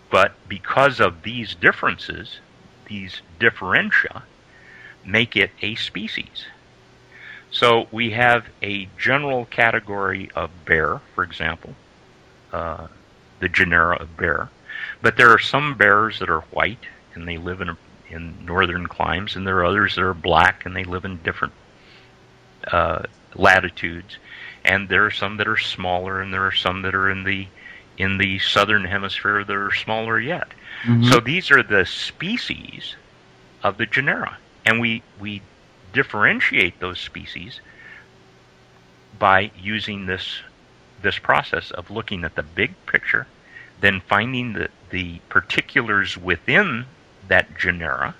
but because of these differences, these differentia, make it a species. So we have a general category of bear, for example, the genera of bear, but there are some bears that are white and they live in northern climes, and there are others that are black and they live in different latitudes, and there are some that are smaller, and there are some that are in the southern hemisphere that are smaller yet. So these are the species of the genera, and we differentiate those species by using this process of looking at the big picture, then finding the particulars within that genera,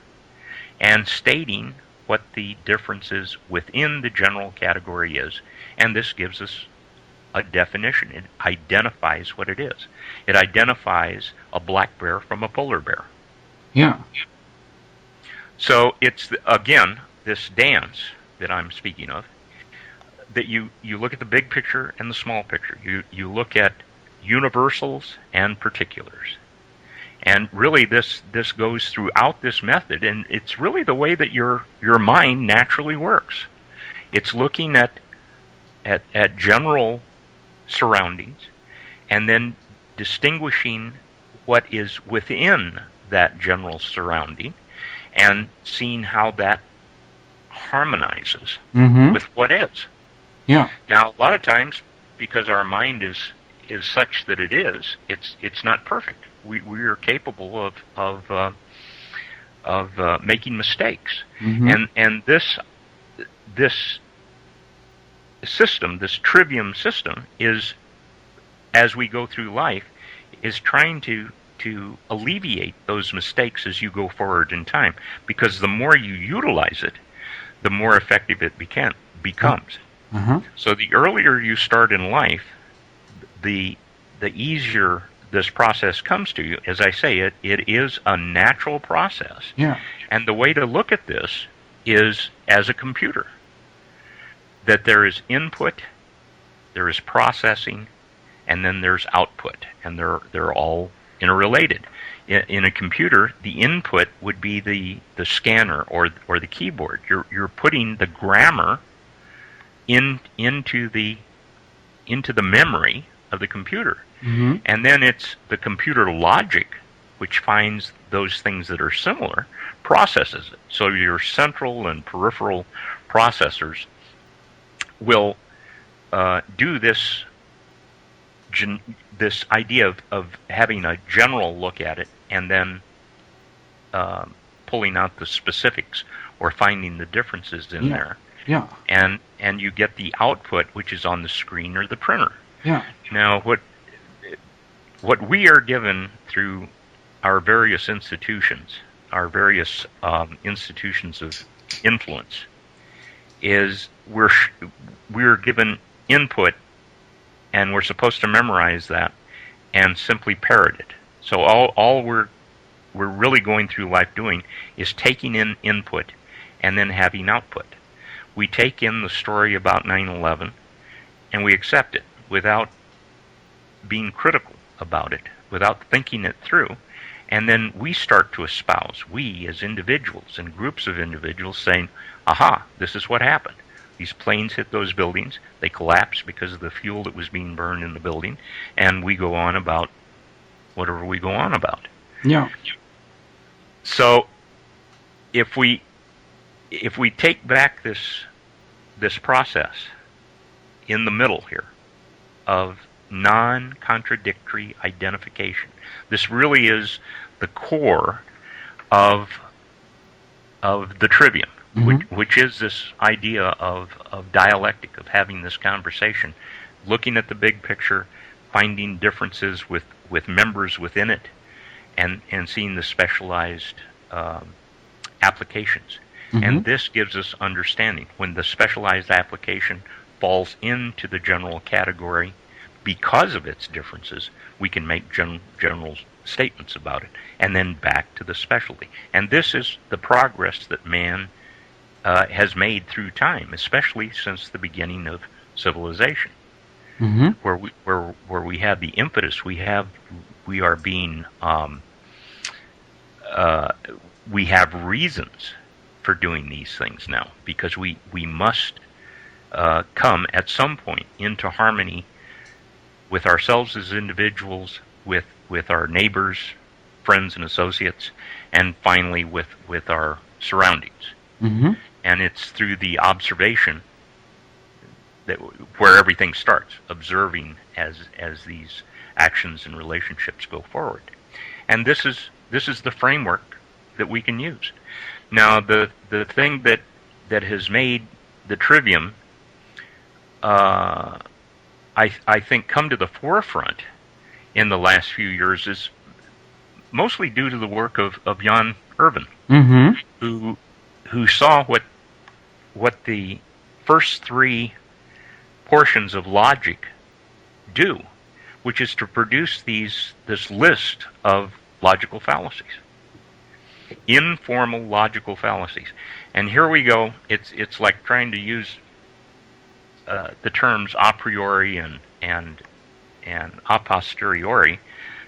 and stating what the differences within the general category is. And this gives us a definition. It identifies what it is. It identifies a black bear from a polar bear. Yeah. So it's, again, this dance that I'm speaking of that you look at the big picture and the small picture. You look at universals and particulars. And really this goes throughout this method, and it's really the way that your mind naturally works. It's looking at general surroundings and then distinguishing what is within that general surrounding and seeing how that harmonizes with what is. Yeah. Now, a lot of times, because our mind is such that it's not perfect. We are capable of making mistakes, and this system, this trivium system, is, as we go through life, is trying to alleviate those mistakes as you go forward in time, because the more you utilize it, the more effective it becomes. So the earlier you start in life, the easier this process comes to you. As I say, it is a natural process. Yeah. And the way to look at this is as a computer, that there is input, there is processing, and then there's output, and they're all interrelated. In a computer, the input would be the scanner or the keyboard. You're putting the grammar into the memory of the computer. And then it's the computer logic, which finds those things that are similar, processes it. So your central and peripheral processors will do this idea of having a general look at it and then pulling out the specifics or finding the differences in there. Yeah. And you get the output, which is on the screen or the printer. Yeah. Now, what we are given through our various institutions, institutions of influence, is we're given input, and we're supposed to memorize that and simply parrot it. So all we're really going through life doing is taking in input and then having output. We take in the story about 9/11 and we accept it without being critical about it, without thinking it through, and then we start to espouse, we as individuals and groups of individuals, saying, aha, this is what happened. These planes hit those buildings, they collapsed because of the fuel that was being burned in the building, and we go on about whatever we go on about. Yeah. So if we take back this process in the middle here of non-contradictory identification, this really is the core of the trivium, which is this idea of dialectic, of having this conversation, looking at the big picture, finding differences with members within it, and seeing the specialized applications. And this gives us understanding. When the specialized application falls into the general category, because of its differences, we can make general statements about it, and then back to the specialty. And this is the progress that man has made through time, especially since the beginning of civilization, where we have the impetus, we have reasons for doing these things now, because we must come at some point into harmony with ourselves as individuals, with our neighbors, friends, and associates, and finally with our surroundings. And it's through the observation where everything starts, observing as these actions and relationships go forward. And this is the framework that we can use. Now, the thing that has made the trivium, I think, come to the forefront in the last few years is mostly due to the work of Jan Irvin, who saw what the first three portions of logic do, which is to produce this list of logical fallacies, informal logical fallacies. And here we go. It's like trying to use the terms a priori and a posteriori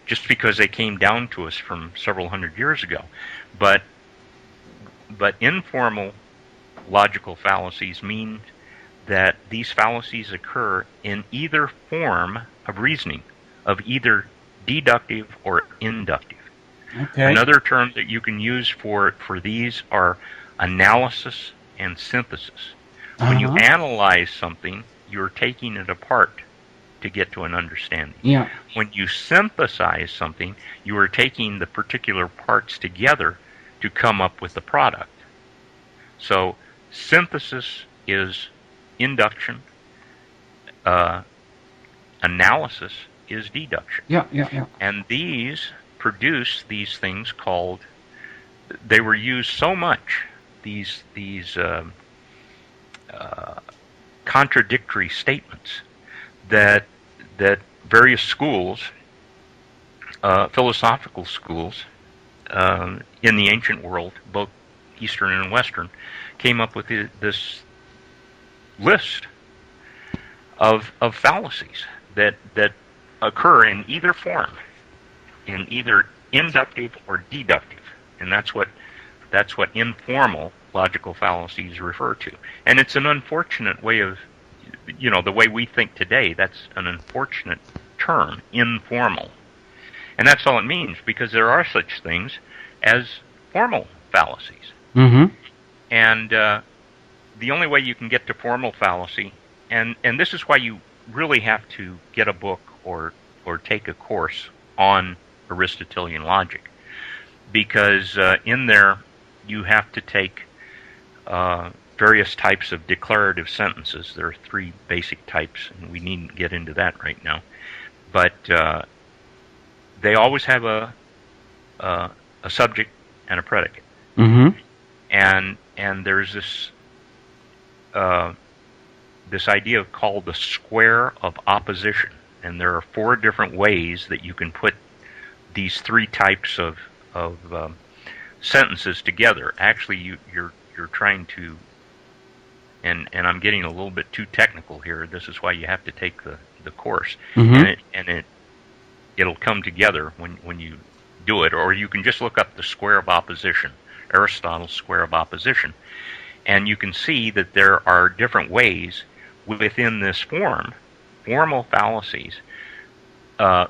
just because they came down to us from several hundred years ago. But informal logical fallacies mean that these fallacies occur in either form of reasoning, of either deductive or inductive. Okay. Another term that you can use for these are analysis and synthesis. When you analyze something, you're taking it apart to get to an understanding. Yeah. When you synthesize something, you are taking the particular parts together to come up with the product. So synthesis is induction. Analysis is deduction. Yeah. And these produce these things called, they were used so much, these contradictory statements, that various schools, philosophical schools in the ancient world, both Eastern and Western, came up with this list of fallacies that occur in either form, in either inductive or deductive, and that's what informal logical fallacies refer to. And it's an unfortunate way of, the way we think today, that's an unfortunate term, informal. And that's all it means, because there are such things as formal fallacies. Mm-hmm. And the only way you can get to formal fallacy, and this is why you really have to get a book or take a course on Aristotelian logic, because in there you have to take various types of declarative sentences. There are 3 basic types, and we needn't get into that right now. But they always have a subject and a predicate. Mm-hmm. And there's this idea called the square of opposition, and there are 4 different ways that you can put these 3 types of sentences together. Actually, you're trying to, and I'm getting a little bit too technical here. This is why you have to take the course, Mm-hmm. and it'll come together when you do it. Or you can just look up the square of opposition, Aristotle's square of opposition, and you can see that there are different ways within this formal fallacies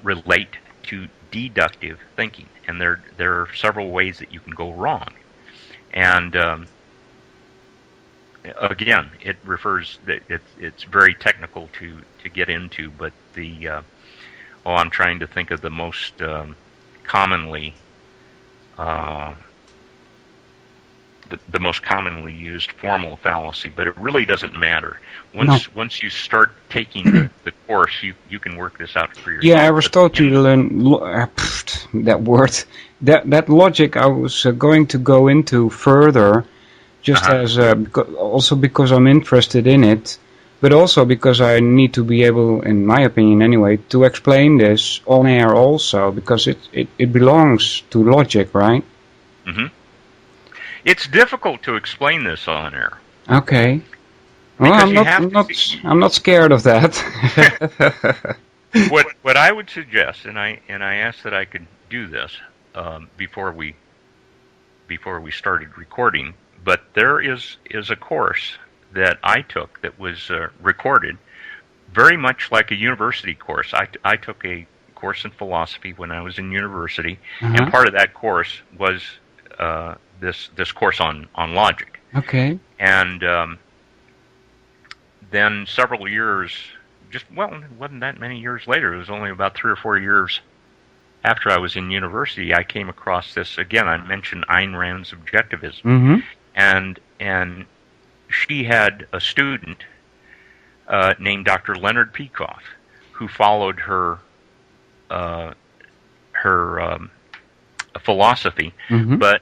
relate to deductive thinking, and there are several ways that you can go wrong. And again, it refers that it's very technical to get into, but I'm trying to think of the most commonly the most commonly used formal fallacy, but it really doesn't matter. Once you start taking the course, you can work this out for yourself. Yeah, Aristotelian, that word, that logic I was going to go into further, just as also because I'm interested in it, but also because I need to be able, in my opinion anyway, to explain this on air also, because it belongs to logic, right? Mm-hmm. It's difficult to explain this on air. Okay. Well, I'm not scared of that. What I would suggest, and I asked that I could do this before we started recording, but there is a course that I took that was recorded, very much like a university course. I took a course in philosophy when I was in university, and part of that course was this course on logic. Okay. And then several years, it wasn't that many years later, it was only about 3 or 4 years after I was in university, I came across this. Again, I mentioned Ayn Rand's objectivism. Mm-hmm. And she had a student named Dr. Leonard Peikoff, who followed her philosophy, but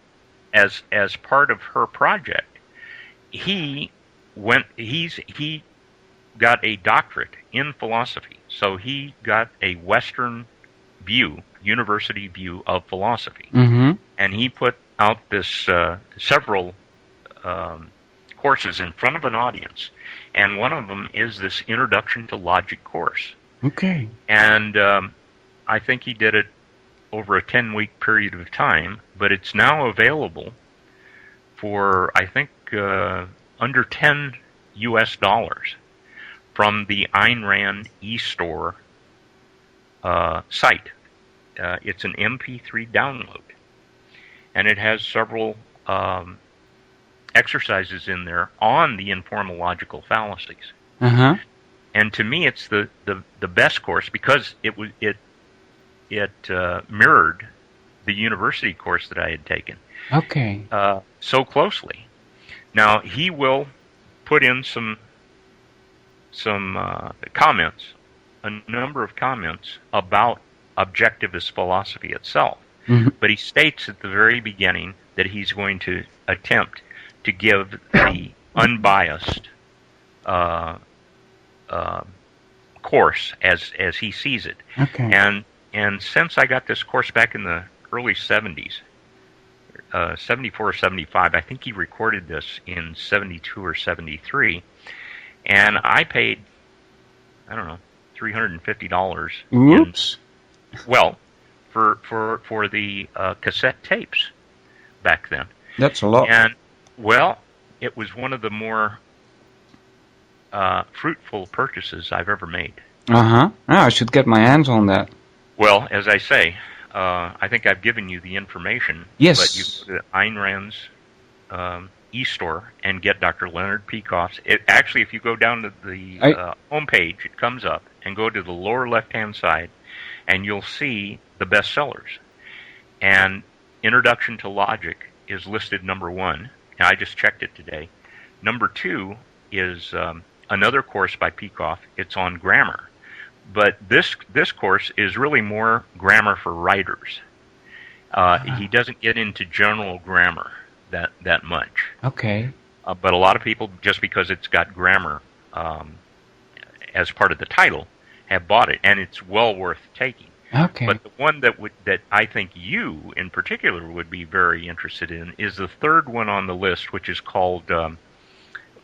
as part of her project, he got a doctorate in philosophy. So he got a Western view, university view of philosophy, and he put out this several courses in front of an audience, and one of them is this Introduction to Logic course. Okay. And I think he did it over a 10-week period of time, but it's now available for, I think, under $10 US from the Ayn Rand eStore site. It's an MP3 download, and it has several exercises in there on the informal logical fallacies. Uh-huh. And to me, it's the best course because it mirrored the university course that I had taken. Okay. So closely. Now he will put in some comments, a number of comments about objectivist philosophy itself. Mm-hmm. But he states at the very beginning that he's going to attempt to give the unbiased course as he sees it. Okay. And since I got this course back in the early 70s, 74 or 75, I think he recorded this in 72 or 73, and I paid, I don't know, $350. Oops. For the cassette tapes back then. That's a lot. And, well, it was one of the more fruitful purchases I've ever made. Uh-huh. I should get my hands on that. Well, as I say, I think I've given you the information. Yes. But you go to Ayn Rand's e-store and get Dr. Leonard Peikoff's. Actually, if you go down to the homepage, it comes up, and go to the lower left-hand side, and you'll see the bestsellers. And Introduction to Logic is listed number 1. And I just checked it today. Number 2 is another course by Peikoff. It's on grammar. But this course is really more grammar for writers. He doesn't get into general grammar that much. Okay. But a lot of people, just because it's got grammar as part of the title, have bought it, and it's well worth taking. Okay. But the one that I think you, in particular, would be very interested in is the third one on the list, which is called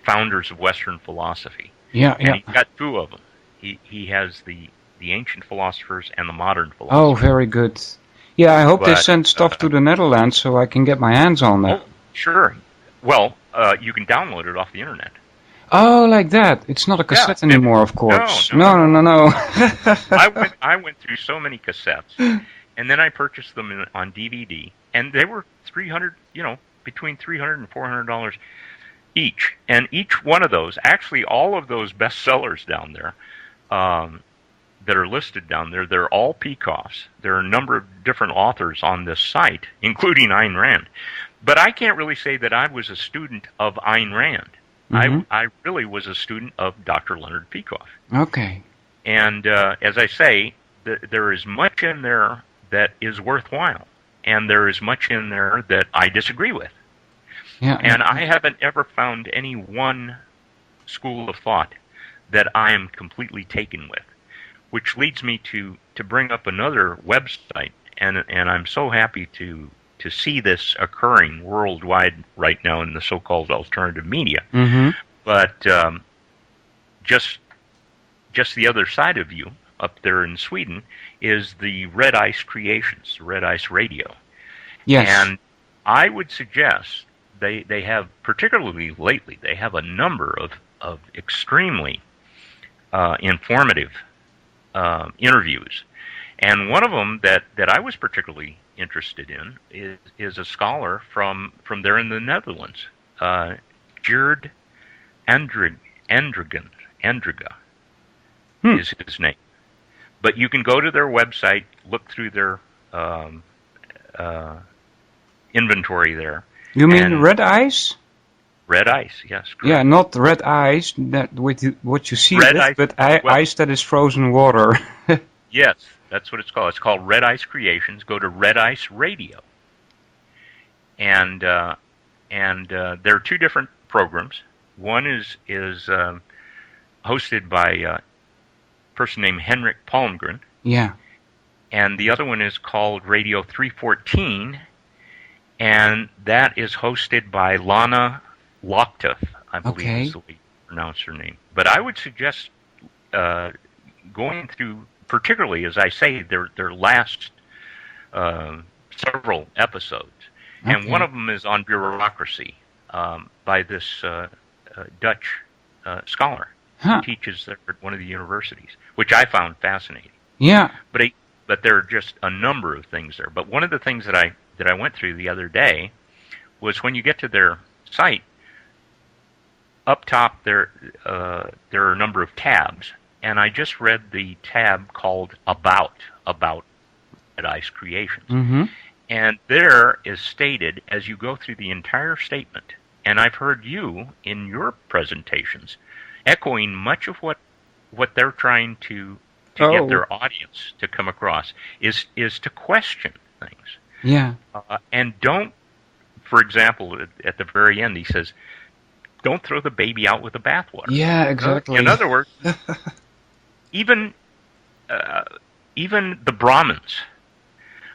Founders of Western Philosophy. Yeah, and yeah. he's got 2 of them. He has the ancient philosophers and the modern Oh, philosophers. very good. Yeah, I hope they But, send stuff to the Netherlands so I can get my hands on that. Oh, sure. Well, you can download it off the internet. Oh, like that. It's not a cassette anymore, of course. No. No. I went through so many cassettes, and then I purchased them on DVD, and they were $300, between $300 and $400 each. And each one of those, actually all of those bestsellers down there, that are listed down there, they're all Peikoffs. There are a number of different authors on this site, including Ayn Rand. But I can't really say that I was a student of Ayn Rand. Mm-hmm. I really was a student of Dr. Leonard Peikoff. Okay. And as I say, there is much in there that is worthwhile, and there is much in there that I disagree with. Yeah. And I haven't ever found any one school of thought that I am completely taken with, which leads me to bring up another website, and I'm so happy to see this occurring worldwide right now in the so-called alternative media. Mm-hmm. But just the other side of you, up there in Sweden, is the Red Ice Creations, Red Ice Radio. Yes. And I would suggest they have, particularly lately, they have a number of extremely informative interviews. And one of them that I was particularly interested in is a scholar from there in the Netherlands, Geert Andriga is his name. But you can go to their website, look through their inventory there. You mean Red Ice? Red Ice, yes. Correct. Yeah, not red ice, that what you see Red with, ice, but well, ice that is frozen water. Yes, that's what it's called. It's called Red Ice Creations. Go to Red Ice Radio. And there are 2 different programs. One is hosted by a person named Henrik Palmgren. Yeah. And the other one is called Radio 314, and that is hosted by Lana Lokta, I believe Okay. is the way you pronounce her name. But I would suggest going through, particularly, as I say, their last several episodes. And Okay. one of them is on bureaucracy by this Dutch scholar Huh. who teaches there at one of the universities, which I found fascinating. Yeah. But there are just a number of things there. But one of the things that I went through the other day was when you get to their site, up top there are a number of tabs, and I just read the tab called About Red Ice Creations. Mm-hmm. And there is stated, as you go through the entire statement, and I've heard you in your presentations echoing much of what they're trying to get their audience to come across is to question things. Yeah. And don't, for example, at the very end, he says, don't throw the baby out with the bathwater. Yeah, exactly. In other words, even the Brahmins,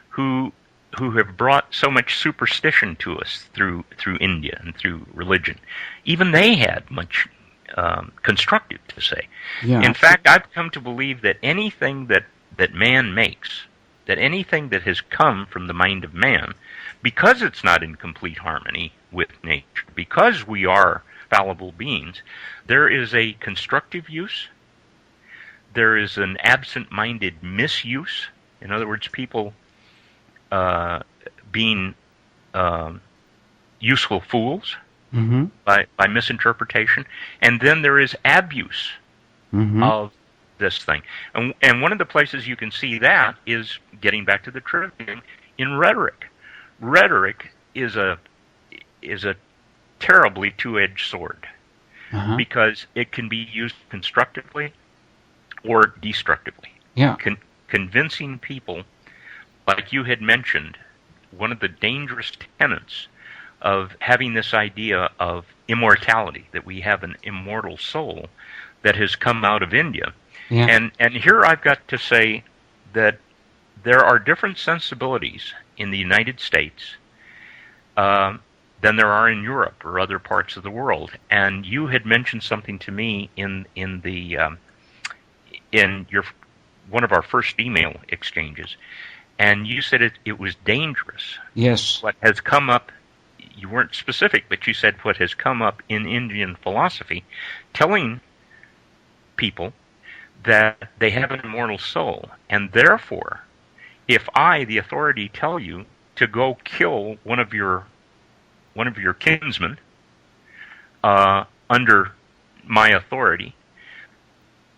who have brought so much superstition to us through India and through religion, even they had much constructive to say. Yeah. In fact, I've come to believe that anything that man makes, that anything that has come from the mind of man, because it's not in complete harmony with nature, because we are fallible beings, there is a constructive use, there is an absent-minded misuse. In other words, people being useful fools Mm-hmm. by misinterpretation, and then there is abuse Mm-hmm. of this thing. And one of the places you can see that is, getting back to the trivia, in rhetoric. Rhetoric is a terribly two-edged sword, Uh-huh. because it can be used constructively or destructively. Yeah. Convincing people, like you had mentioned, one of the dangerous tenets of having this idea of immortality, that we have an immortal soul that has come out of India. Yeah. And here I've got to say that there are different sensibilities in the United States than there are in Europe or other parts of the world. And you had mentioned something to me in your one of our first email exchanges, and you said it was dangerous. Yes. What has come up, you weren't specific, but you said what has come up in Indian philosophy, telling people that they have an immortal soul, and therefore, if I, the authority, tell you to go kill one of your kinsmen under my authority,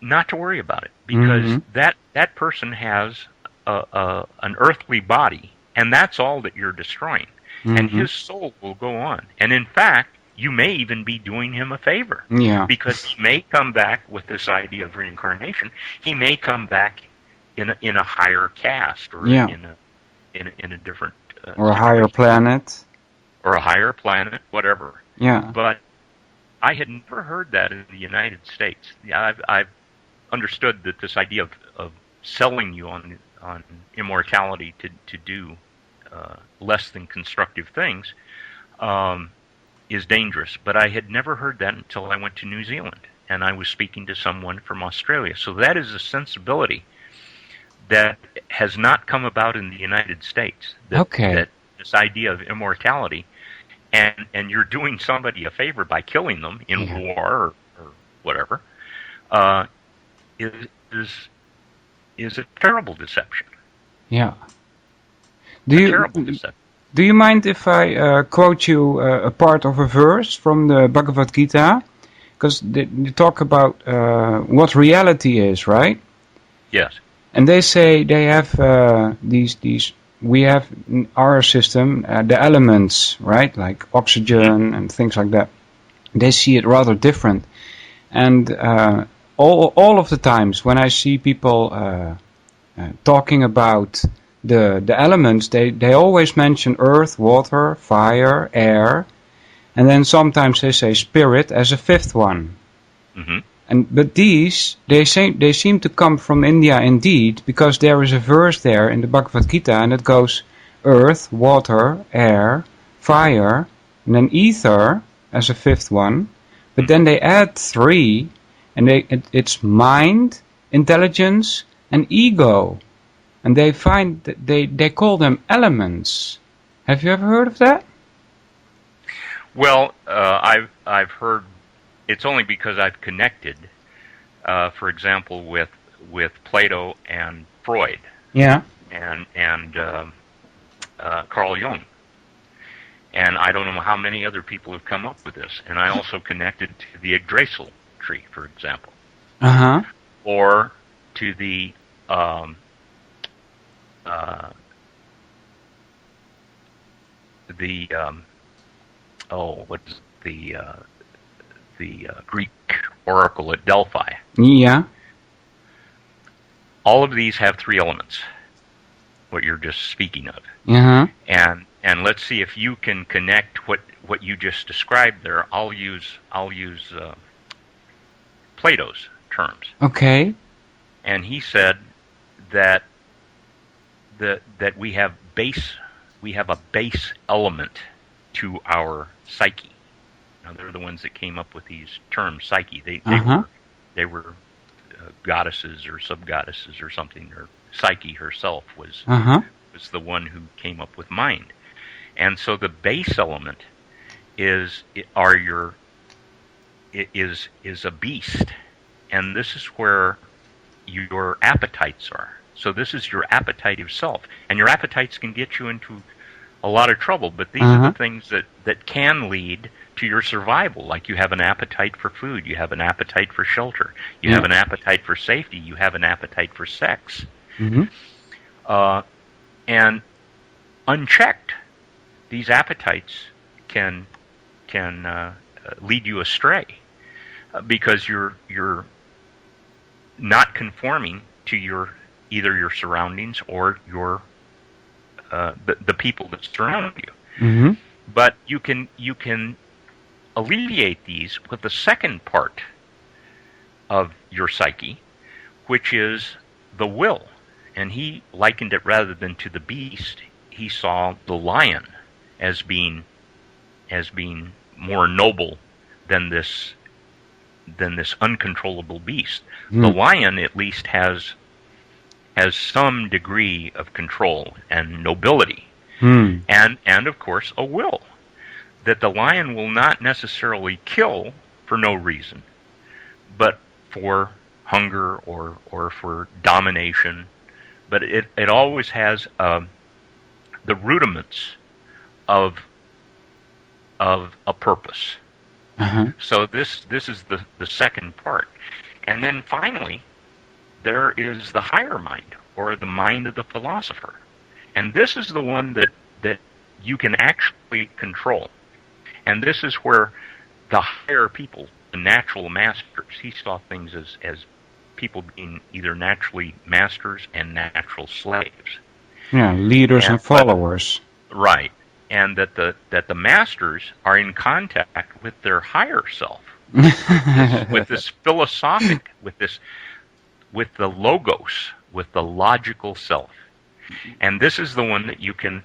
not to worry about it, because Mm-hmm. that person has an earthly body, and that's all that you're destroying. And Mhm. his soul will go on. And in fact, you may even be doing him a favor. Yeah. Because he may come back with this idea of reincarnation. He may come back in a higher caste, or Yeah. in a different Or a higher planet. or a higher planet, whatever. Yeah. But I had never heard that in the United States. Yeah, I've understood that this idea of selling you on immortality to do less than constructive things is dangerous. But I had never heard that until I went to New Zealand, and I was speaking to someone from Australia. So that is a sensibility that has not come about in the United States. That this idea of immortality, and you're doing somebody a favor by killing them in war or whatever, is a terrible deception. Yeah. Terrible deception. Do you mind if I quote you a part of a verse from the Bhagavad Gita? Because you talk about what reality is, right? Yes. And they say they have these. We have in our system the elements, right, like oxygen and things like that. They see it rather different, and all of the times when I see people talking about the elements, they always mention earth, water, fire, air, and then sometimes they say spirit as a fifth one. Mm-hmm. But these they seem to come from India indeed, because there is a verse there in the Bhagavad Gita, and it goes earth, water, air, fire, and then ether, as a fifth one, but then they add 3, and it's mind, intelligence, and ego, and they find that they call them elements. Have you ever heard of that? Well, I've heard. It's only because I've connected, for example, with Plato and Freud. Yeah. And Carl Jung. And I don't know how many other people have come up with this. And I also connected to the Yggdrasil tree, for example. Uh-huh. Or to the Greek oracle at Delphi. Yeah. All of these have 3 elements, what you're just speaking of. Uh-huh. And let's see if you can connect what you just described there. I'll use Plato's terms. Okay. And he said that we have a base element to our psyche. Now they're the ones that came up with these terms, psyche. They were goddesses or sub-goddesses or something, or Psyche herself was the one who came up with mind. And so the base element is a beast, and this is where your appetites are. So this is your appetitive self, and your appetites can get you into a lot of trouble, but these are the things that can lead to your survival. Like you have an appetite for food, you have an appetite for shelter, you have an appetite for safety, you have an appetite for sex. And unchecked, these appetites can lead you astray because you're not conforming to either your surroundings or the people that surround you. But you can alleviate these with the second part of your psyche, which is the will. And he likened it, rather than to the beast, he saw the lion as being more noble than this uncontrollable beast. The lion at least has some degree of control and nobility, and of course a will. That the lion will not necessarily kill for no reason, but for hunger or for domination. But it always has the rudiments of a purpose. So this is the second part. And then finally, there is the higher mind, or the mind of the philosopher. And this is the one that you can actually control. And this is where the higher people, the natural masters, he saw things as people being either naturally masters and natural slaves. Yeah, leaders and followers. Right. And that the masters are in contact with their higher self, with this philosophic, with the logos, with the logical self. And this is the one that you can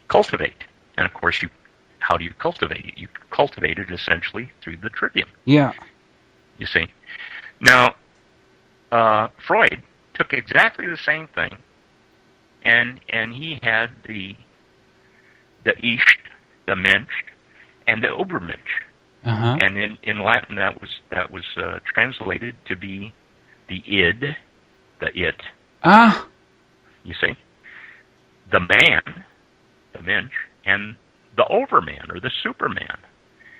cultivate. And of course, how do you cultivate it? You cultivate it essentially through the trivium. Yeah. You see. Now, Freud took exactly the same thing, and he had the Ich, the Mensch, and the Übermensch. And in Latin that was translated to be the id, the it. You see, the man, the Mensch, and the Overman, or the Superman.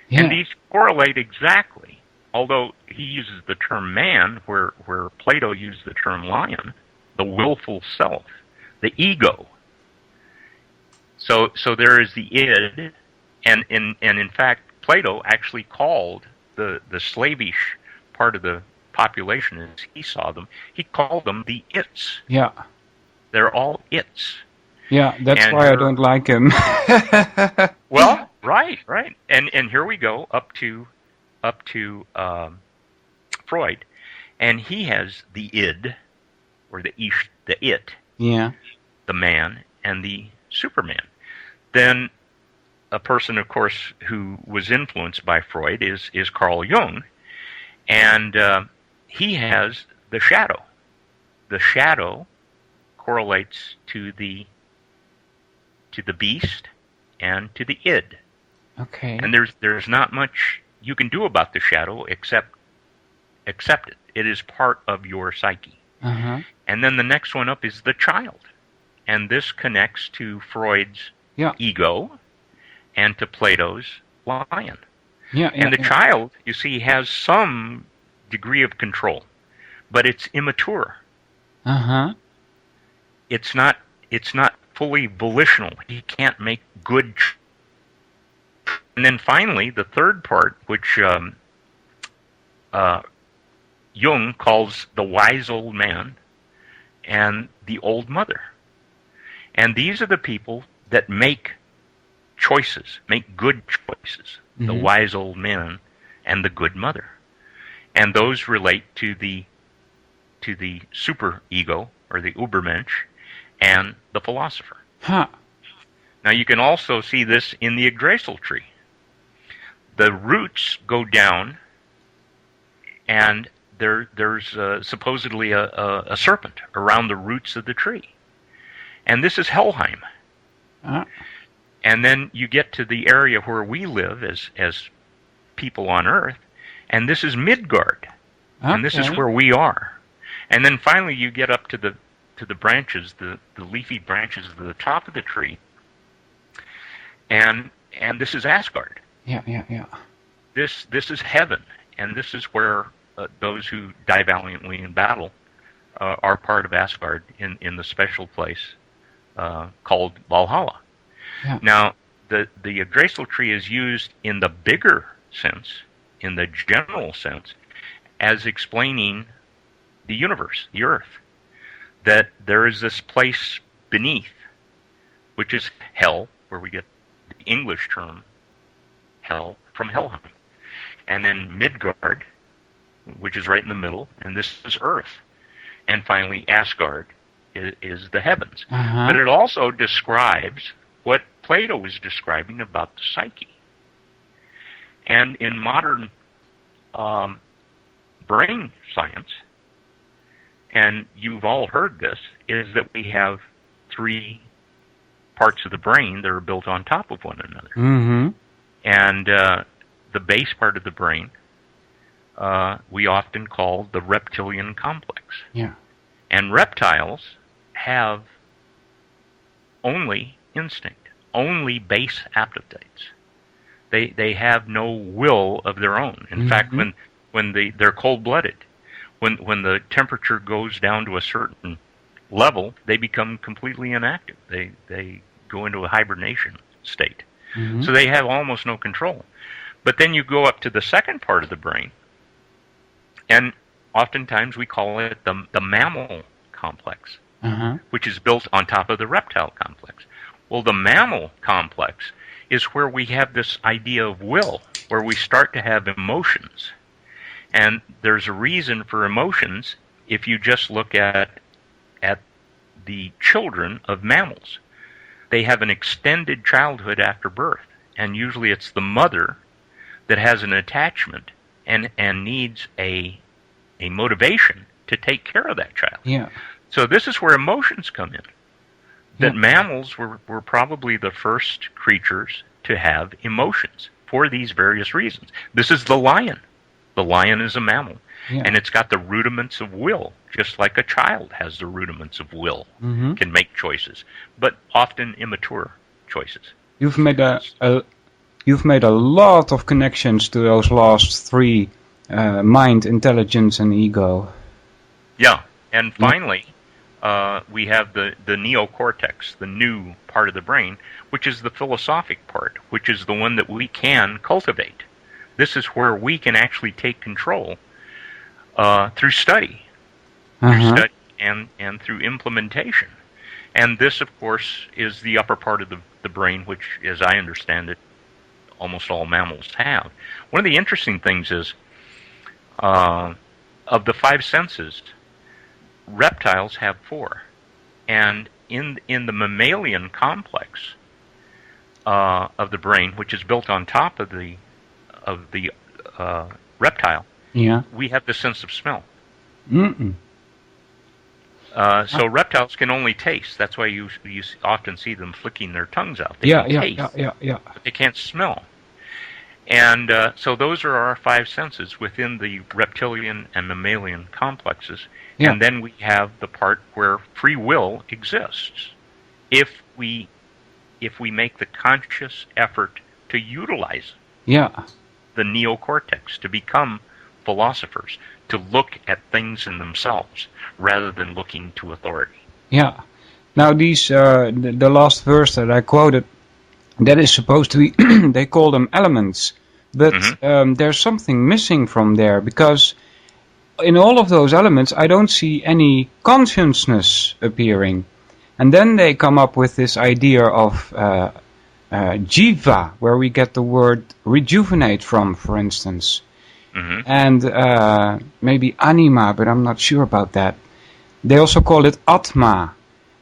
Yeah. And these correlate exactly. Although he uses the term man, where Plato used the term lion, the willful self, the ego. So there is the id, and in fact, Plato actually called the slavish part of the population, as he saw them, he called them the its. Yeah. They're all its. Yeah, that's why I don't like him. Well, right. And here we go up to Freud, and he has the id, or the ich, the it, yeah, the man, and the Superman. Then a person, of course, who was influenced by Freud is Carl Jung, and he has the shadow. The shadow correlates to the beast and to the id. Okay. And there's not much you can do about the shadow except accept it. It is part of your psyche. Uh-huh. And then the next one up is the child. And this connects to Freud's ego and to Plato's lion. And the child, you see, has some degree of control, but it's immature. Uh-huh. It's not fully volitional. He can't make good. And then finally, the third part, which Jung calls the wise old man and the old mother. And these are the people that make choices, make good choices. Mm-hmm. The wise old man and the good mother. And those relate to the super ego, or the Übermensch, and the philosopher. Huh. Now you can also see this in the Yggdrasil tree. The roots go down, and there's supposedly a serpent around the roots of the tree. And this is Helheim. And then you get to the area where we live as people on Earth, and this is Midgard. Okay. And this is where we are. And then finally you get up to the branches, the leafy branches at the top of the tree, and this is Asgard. Yeah. This is heaven, and this is where those who die valiantly in battle are part of Asgard in the special place called Valhalla. Yeah. Now, the Yggdrasil tree is used in the bigger sense, in the general sense, as explaining the universe, the Earth, that there is this place beneath, which is hell, where we get the English term hell from Helheim, and then Midgard, which is right in the middle, and this is Earth, and finally Asgard is the heavens. Uh-huh. But it also describes what Plato was describing about the psyche. And in modern brain science, and you've all heard this, is that we have 3 parts of the brain that are built on top of one another. Mm-hmm. And the base part of the brain we often call the reptilian complex. Yeah. And reptiles have only instinct, only base appetites. They have no will of their own. In fact, when they're cold-blooded, when the temperature goes down to a certain level, they become completely inactive. They go into a hibernation state. Mm-hmm. So they have almost no control. But then you go up to the second part of the brain, and oftentimes we call it the mammal complex, which is built on top of the reptile complex. Well, the mammal complex is where we have this idea of will, where we start to have emotions. And there's a reason for emotions if you just look at the children of mammals. They have an extended childhood after birth, and usually it's the mother that has an attachment and needs a motivation to take care of that child. Yeah. So this is where emotions come in. That mammals were probably the first creatures to have emotions for these various reasons. This is the lion. The lion is a mammal. Yeah. And it's got the rudiments of will, just like a child has the rudiments of will, can make choices, but often immature choices. You've made a lot of connections to those last 3, mind, intelligence, and ego. Yeah, and finally, we have the neocortex, the new part of the brain, which is the philosophic part, which is the one that we can cultivate. This is where we can actually take control through study, and through implementation. And this, of course, is the upper part of the brain, which, as I understand it, almost all mammals have. One of the interesting things is, of the 5 senses, reptiles have 4. And in the mammalian complex, of the brain, which is built on top of the reptile, Yeah. we have the sense of smell. Mm-mm. So reptiles can only taste. That's why you often see them flicking their tongues out. They Yeah, can yeah, taste, yeah. but they can't smell. And so those are our five senses within the reptilian and mammalian complexes. Yeah. And then we have the part where free will exists. If we make the conscious effort to utilize Yeah. the neocortex, to become philosophers, to look at things in themselves rather than looking to authority. Yeah. Now these, the last verse that I quoted, that is supposed to be, they call them elements. But there's something missing from there, because in all of those elements I don't see any consciousness appearing. And then they come up with this idea of jiva, where we get the word rejuvenate from, for instance. And maybe anima, but I'm not sure about that. They also call it atma,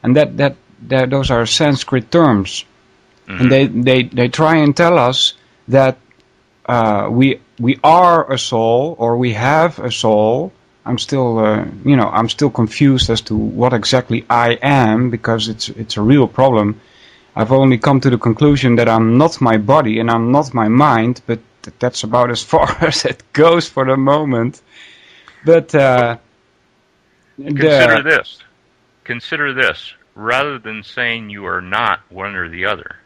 and that those are Sanskrit terms. And they try and tell us that we are a soul, or we have a soul. I'm still confused as to what exactly I am, because it's a real problem. I've only come to the conclusion that I'm not my body and I'm not my mind, but that's about as far as it goes for the moment. But Consider this. Rather than saying you are not one or the other,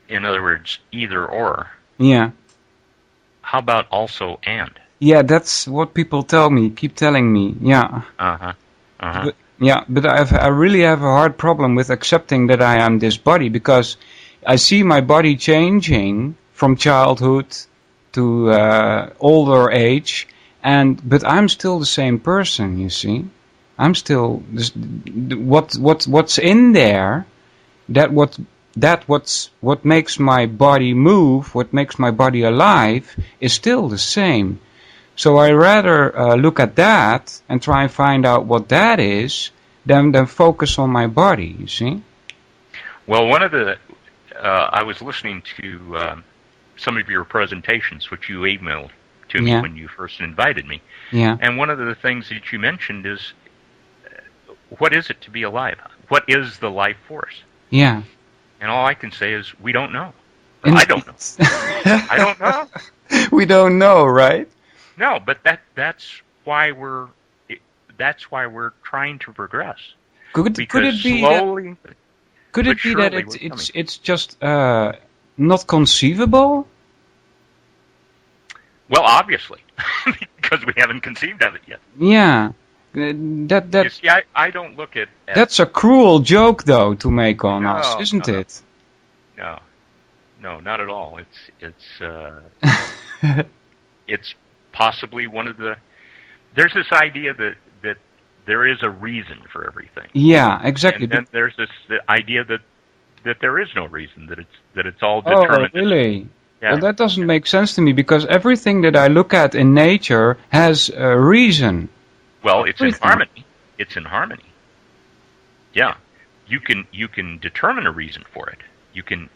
in other words, either or. Yeah. How about also and? Yeah, that's what people keep telling me. Yeah. But I really have a hard problem with accepting that I am this body, because I see my body changing from childhood to older age, but I'm still the same person. You see, I'm still what's in there. What makes my body move, what makes my body alive, is still the same. So I rather look at that and try and find out what that is than focus on my body, you see? Well, I was listening to some of your presentations, which you emailed to me when you first invited me. Yeah. And one of the things that you mentioned is, what is it to be alive? What is the life force? Yeah. And all I can say is, we don't know. I don't know. I don't know. We don't know, right? No, but that's why we're trying to progress. Could it be that it's just not conceivable? Well, obviously, because we haven't conceived of it yet. Yeah, You see, I don't look at that's a cruel joke, though, to make on us, isn't it? No, not at all. It's possibly one of the. There's this idea that there is a reason for everything. Yeah, exactly. And then there's this idea that there is no reason, that it's all determined. Oh, really? Yeah. Well, that doesn't make sense to me, because everything that I look at in nature has a reason. Well, it's in harmony. It's in harmony. Yeah, you can determine a reason for it. You can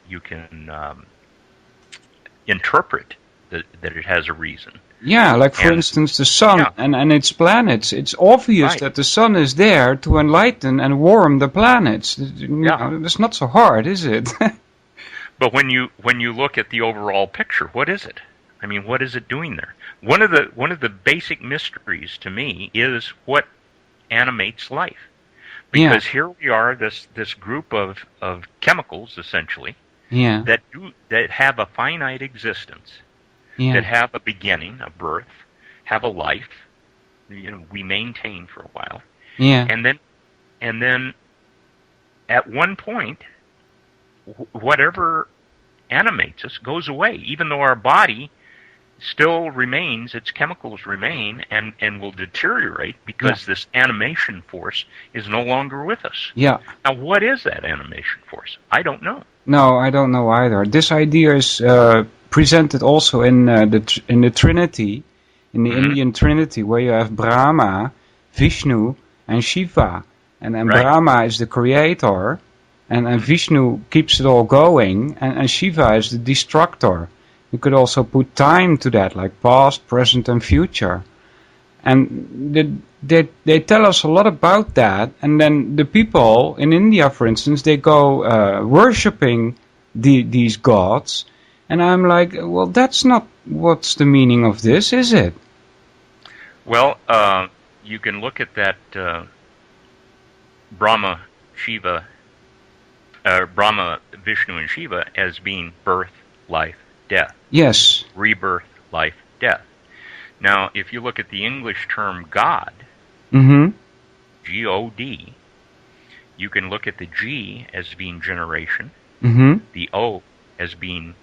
interpret that it has a reason. Yeah, like for instance the sun and its planets. It's obvious that the sun is there to enlighten and warm the planets. It's not so hard, is it? But when you look at the overall picture, what is it? I mean, what is it doing there? One of the basic mysteries to me is what animates life. Because here we are, this group of chemicals, essentially, that have a finite existence, that have a beginning, a birth, have a life, we maintain for a while, and then at one point, whatever animates us goes away, even though our body still remains, its chemicals remain, and will deteriorate because this animation force is no longer with us. Yeah. Now, what is that animation force? I don't know. No, I don't know either. This idea is presented also in the Trinity, in the Indian Trinity, where you have Brahma, Vishnu, and Shiva. And Brahma is the creator, And Vishnu keeps it all going, and Shiva is the destructor. You could also put time to that, like past, present, and future. And they tell us a lot about that. And then the people in India, for instance, they go worshipping these gods. And I'm like, well, that's not what's the meaning of this, is it? Well, you can look at that Brahma, Vishnu, and Shiva as being birth, life, death. Yes. Rebirth, life, death. Now, if you look at the English term God, G-O-D, you can look at the G as being generation, the O as being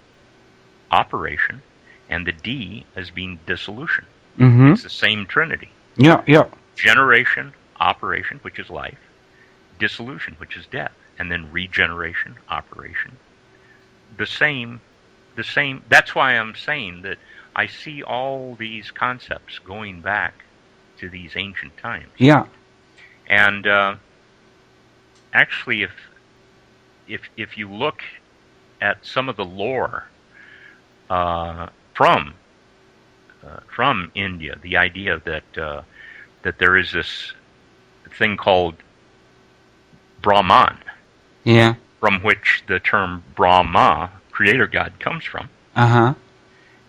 operation, and the D as being dissolution. It's the same Trinity. Yeah, yeah. Generation, Operation, which is life, dissolution, which is death, and then regeneration, operation. The same. That's why I'm saying that I see all these concepts going back to these ancient times. Yeah. And actually, if you look at some of the lore from India, the idea that there is this thing called Brahman, from which the term Brahma, creator god, comes from.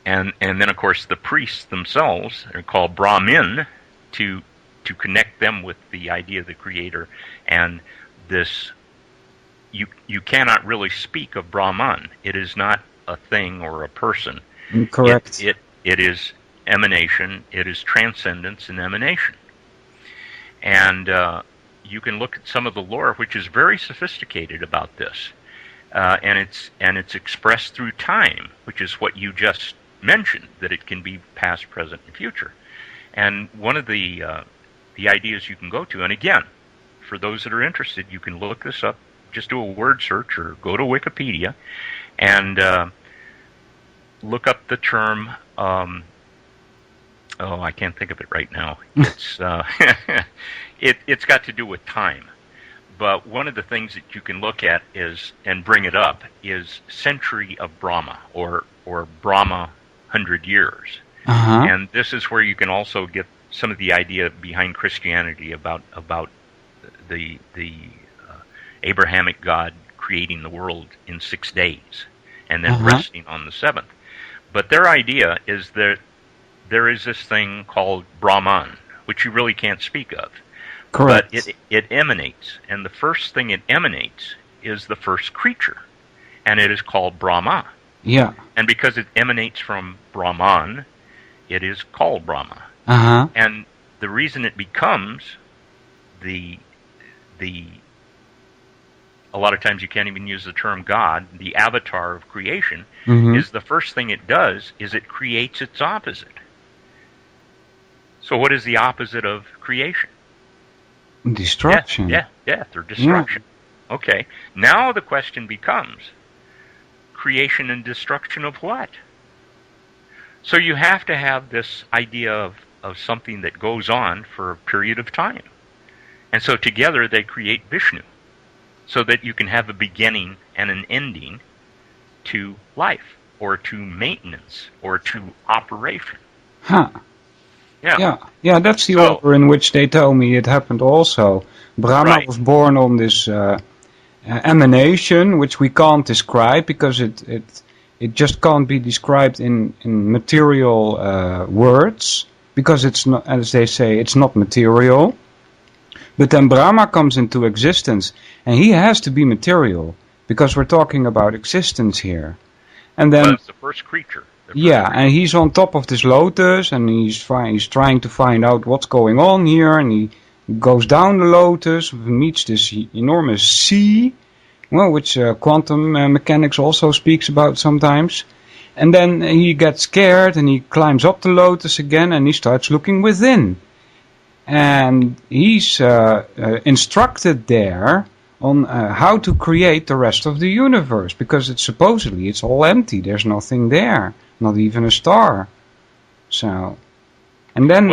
And then, of course, the priests themselves are called Brahmin to connect them with the idea of the creator. And this, you cannot really speak of Brahman. It is not a thing or a person. Correct. It is emanation. It is transcendence and emanation. And you can look at some of the lore, which is very sophisticated about this, and it's expressed through time, which is what you just mentioned, that it can be past, present, and future. And one of the ideas you can go to, and again, for those that are interested, you can look this up. Just do a word search or go to Wikipedia and look up the term. I can't think of it right now. It's it's got to do with time. But one of the things that you can look at is, and bring it up, is century of Brahma, or Brahma 100 years. And this is where you can also get some of the idea behind Christianity about the Abrahamic God creating the world in 6 days and then resting on the seventh. But their idea is that there is this thing called Brahman, which you really can't speak of. Correct. But it emanates, and the first thing it emanates is the first creature, and it is called Brahma. Yeah. And because it emanates from Brahman, it is called Brahma. And the reason it becomes the a lot of times you can't even use the term God, the avatar of creation, is the first thing it does is it creates its opposite. So what is the opposite of creation? Destruction. Death or destruction. Yeah. Okay. Now the question becomes, creation and destruction of what? So you have to have this idea of something that goes on for a period of time. And so together they create Vishnu, so that you can have a beginning and an ending to life, or to maintenance, or to operation. Yeah, that's the order in which they tell me it happened also. Brahma was born on this emanation, which we can't describe because it just can't be described in material words, because it's not, as they say, it's not material. But then Brahma comes into existence, and he has to be material, because we're talking about existence here. And then it's the first creature. And he's on top of this lotus, and he's trying to find out what's going on here, and he goes down the lotus, meets this enormous sea, which quantum mechanics also speaks about sometimes. And then he gets scared, and he climbs up the lotus again, and he starts looking within. And he's instructed there on how to create the rest of the universe, because it's all empty. There's nothing there, not even a star. So, and then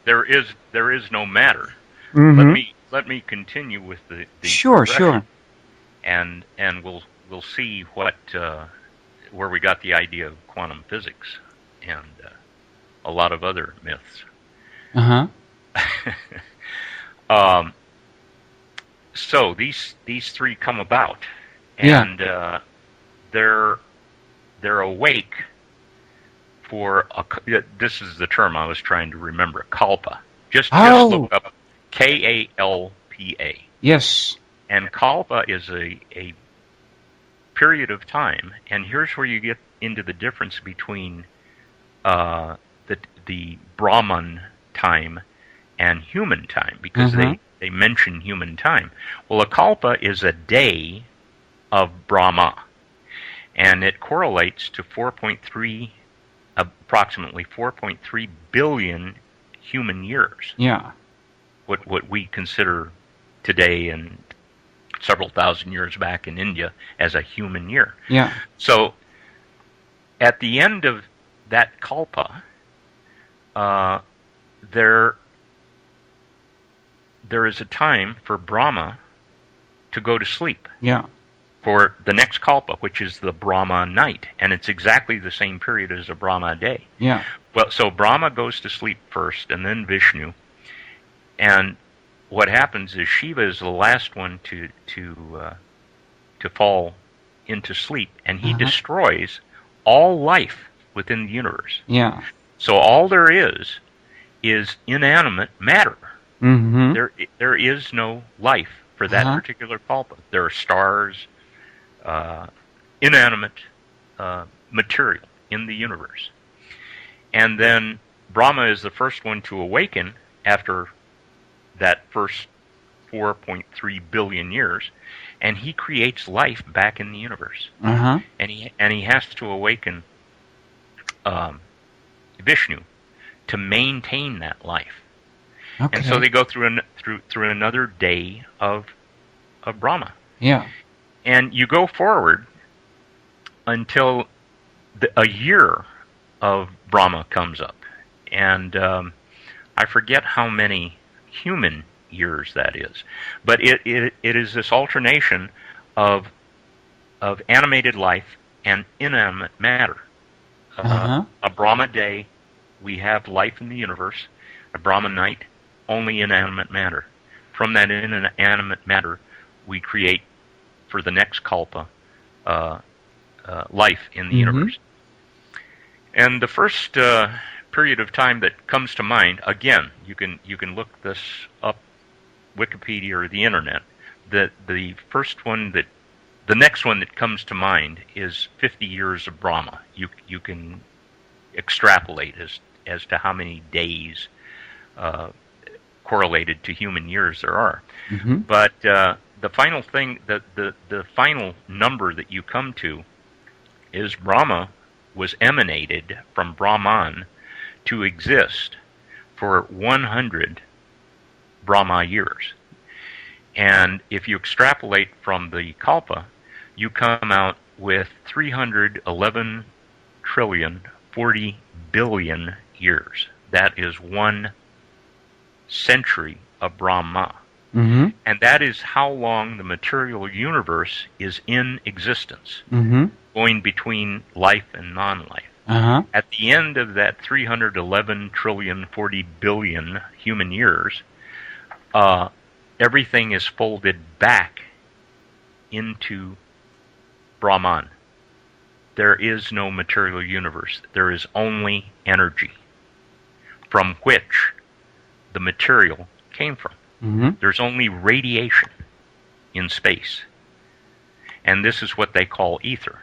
there is no matter. Let me continue with the sure. and we'll see what where we got the idea of quantum physics and a lot of other myths. So these three come about, and they're awake for this is the term I was trying to remember, kalpa. Just look up Kalpa. Yes. And kalpa is a period of time, and here's where you get into the difference between the Brahman time and human time, because they mention human time. Well, a kalpa is a day of Brahma, and it correlates to approximately 4.3 billion human years. Yeah. What we consider today and several thousand years back in India as a human year. Yeah. So at the end of that kalpa, there is a time for Brahma to go to sleep. Yeah. For the next kalpa, which is the Brahma night, and it's exactly the same period as a Brahma day. Yeah. Well, so Brahma goes to sleep first, and then Vishnu, and what happens is Shiva is the last one to fall into sleep, and he destroys all life within the universe. Yeah. So all there is inanimate matter. Mm-hmm. There is no life for that particular kalpa. There are stars, inanimate material in the universe. And then Brahma is the first one to awaken after that first 4.3 billion years, and he creates life back in the universe. And he has to awaken Vishnu to maintain that life. Okay. And so they go through another day of Brahma. Yeah. And you go forward until a year of Brahma comes up, and I forget how many human years that is, but it is this alternation of animated life and inanimate matter. A Brahma day, we have life in the universe. A Brahma night, only inanimate matter. From that inanimate matter, we create, for the next kalpa, life in the universe. And the first period of time that comes to mind, again, you can look this up, Wikipedia or the internet. The next one that comes to mind is 50 years of Brahma. You can extrapolate as to how many days correlated to human years there are. But the final thing, the final number that you come to is Brahma was emanated from Brahman to exist for 100 Brahma years. And if you extrapolate from the kalpa, you come out with 311 trillion 40 billion years. That is 1 century of Brahma. And that is how long the material universe is in existence, going between life and non-life. At the end of that 311 trillion 40 billion human years, everything is folded back into Brahman. There is no material universe. There is only energy from which the material came from. There's only radiation in space. And this is what they call ether.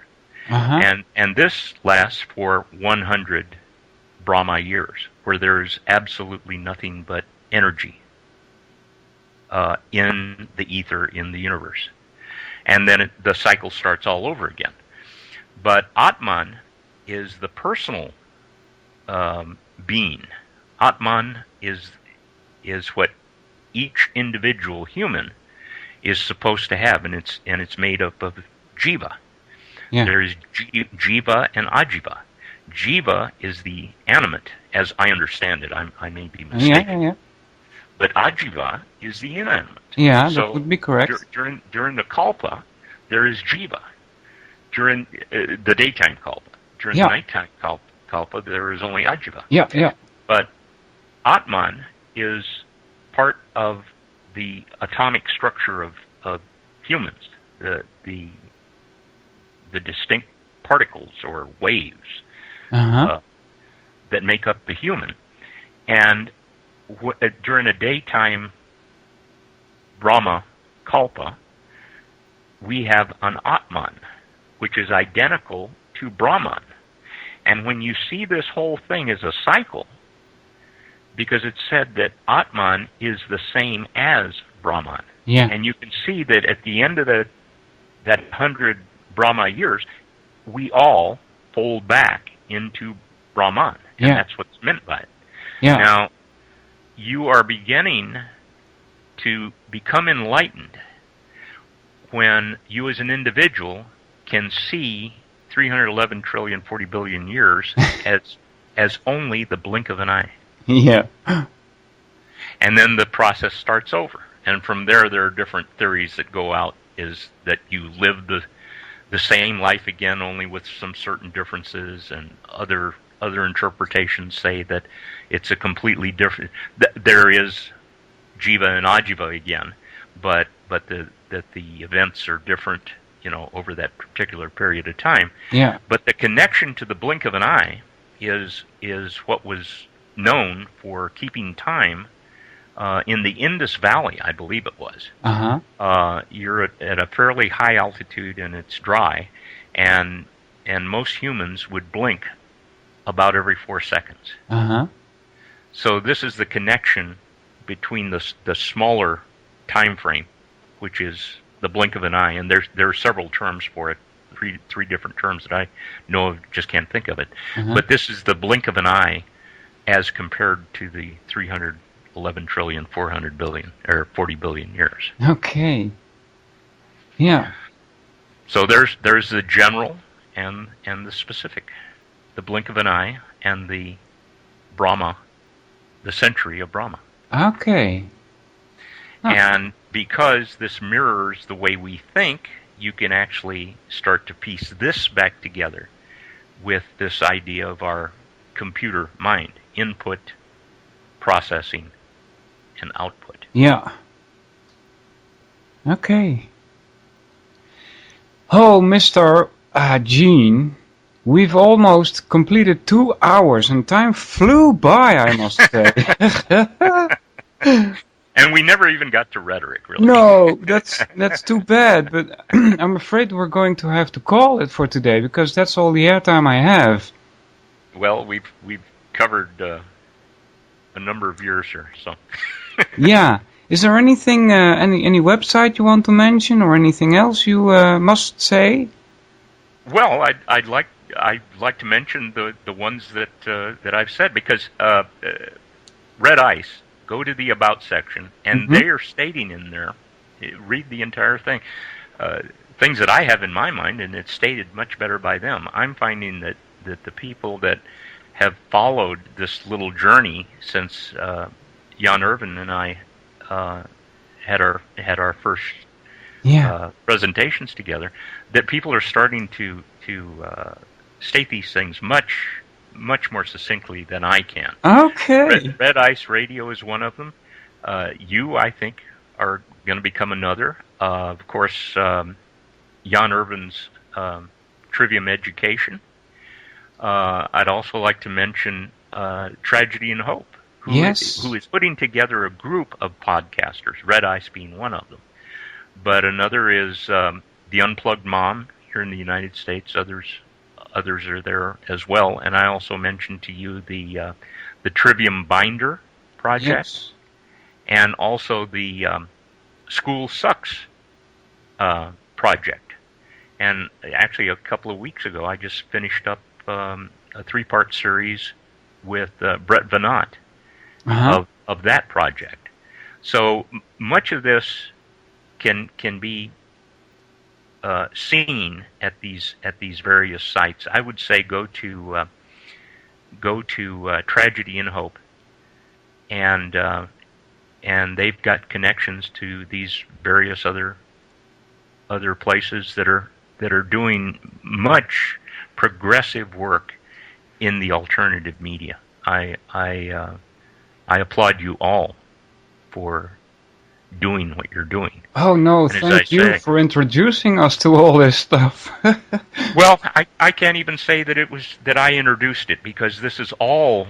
And this lasts for 100 Brahma years, where there's absolutely nothing but energy in the ether in the universe. And then the cycle starts all over again. But Atman is the personal being. Atman is what each individual human is supposed to have, and it's made up of jiva. There is jiva and ajiva. Jiva is the animate, as I understand it. I may be mistaken. But ajiva is the inanimate. Yeah, so that would be correct. During the kalpa, there is jiva during the daytime kalpa. During Yeah. the nighttime kalpa, there is only ajiva. Yeah, yeah. But Atman is part of the atomic structure of humans, the distinct particles or waves Uh-huh. that make up the human. And during a daytime Brahma Kalpa, we have an Atman, which is identical to Brahman. And when you see this whole thing as a cycle, because it's said that Atman is the same as Brahman. Yeah. And you can see that at the end of that 100 Brahma years, we all fold back into Brahman. And Yeah. that's what's meant by it. Yeah. Now, you are beginning to become enlightened when you as an individual can see 311 trillion 40 billion years as only the blink of an eye. Yeah. And then the process starts over. And from there are different theories that go out, is that you live the same life again, only with some certain differences, and other interpretations say that it's a completely different, there is jiva and ajiva again, but that the events are different, over that particular period of time. Yeah. But the connection to the blink of an eye is what was known for keeping time in the Indus Valley, I believe it was. Uh-huh. You're at a fairly high altitude and it's dry, and most humans would blink about every 4 seconds. Uh-huh. So this is the connection between the smaller time frame, which is the blink of an eye, and there are several terms for it, three different terms that I know of, just can't think of it. Uh-huh. But this is the blink of an eye as compared to the 311 trillion 400 billion or 40 billion years. Okay. Yeah. So there's the general and the specific, the blink of an eye and the Brahma, the century of Brahma. Okay. Huh. And because this mirrors the way we think, you can actually start to piece this back together with this idea of our computer mind, input, processing, and output. Yeah. Okay. Oh, Mr. Gene, we've almost completed 2 hours and time flew by, I must say. And we never even got to rhetoric, really. No, that's too bad, but I'm afraid we're going to have to call it for today because that's all the airtime I have. Well, we've covered a number of years here, so. Yeah. Is there anything, any website you want to mention or anything else you must say? Well, I'd like to mention the ones that I've said, because Red Ice. Go to the About section, and they are stating in there, read the entire thing, things that I have in my mind, and it's stated much better by them. I'm finding that the people that have followed this little journey since Jan Irvin and I had our first presentations together, that people are starting to state these things much more succinctly than I can. Okay. Red Ice Radio is one of them. You, I think, are going to become another. Of course, Jan Irvin's Trivium Education. I'd also like to mention Tragedy and Hope, who is putting together a group of podcasters, Red Ice being one of them. But another is The Unplugged Mom here in the United States. Others are there as well, and I also mentioned to you the Trivium Binder project, and also the School Sucks project. And actually, a couple of weeks ago, I just finished up a 3-part series with Brett Venant of that project. So much of this can be seen at these various sites. I would say go to Tragedy and Hope, and they've got connections to these various other other places that are doing much progressive work in the alternative media. I applaud you all for doing what you're doing. Oh no, And thank you for introducing us to all this stuff. Well, I can't even say that I introduced it, because this has all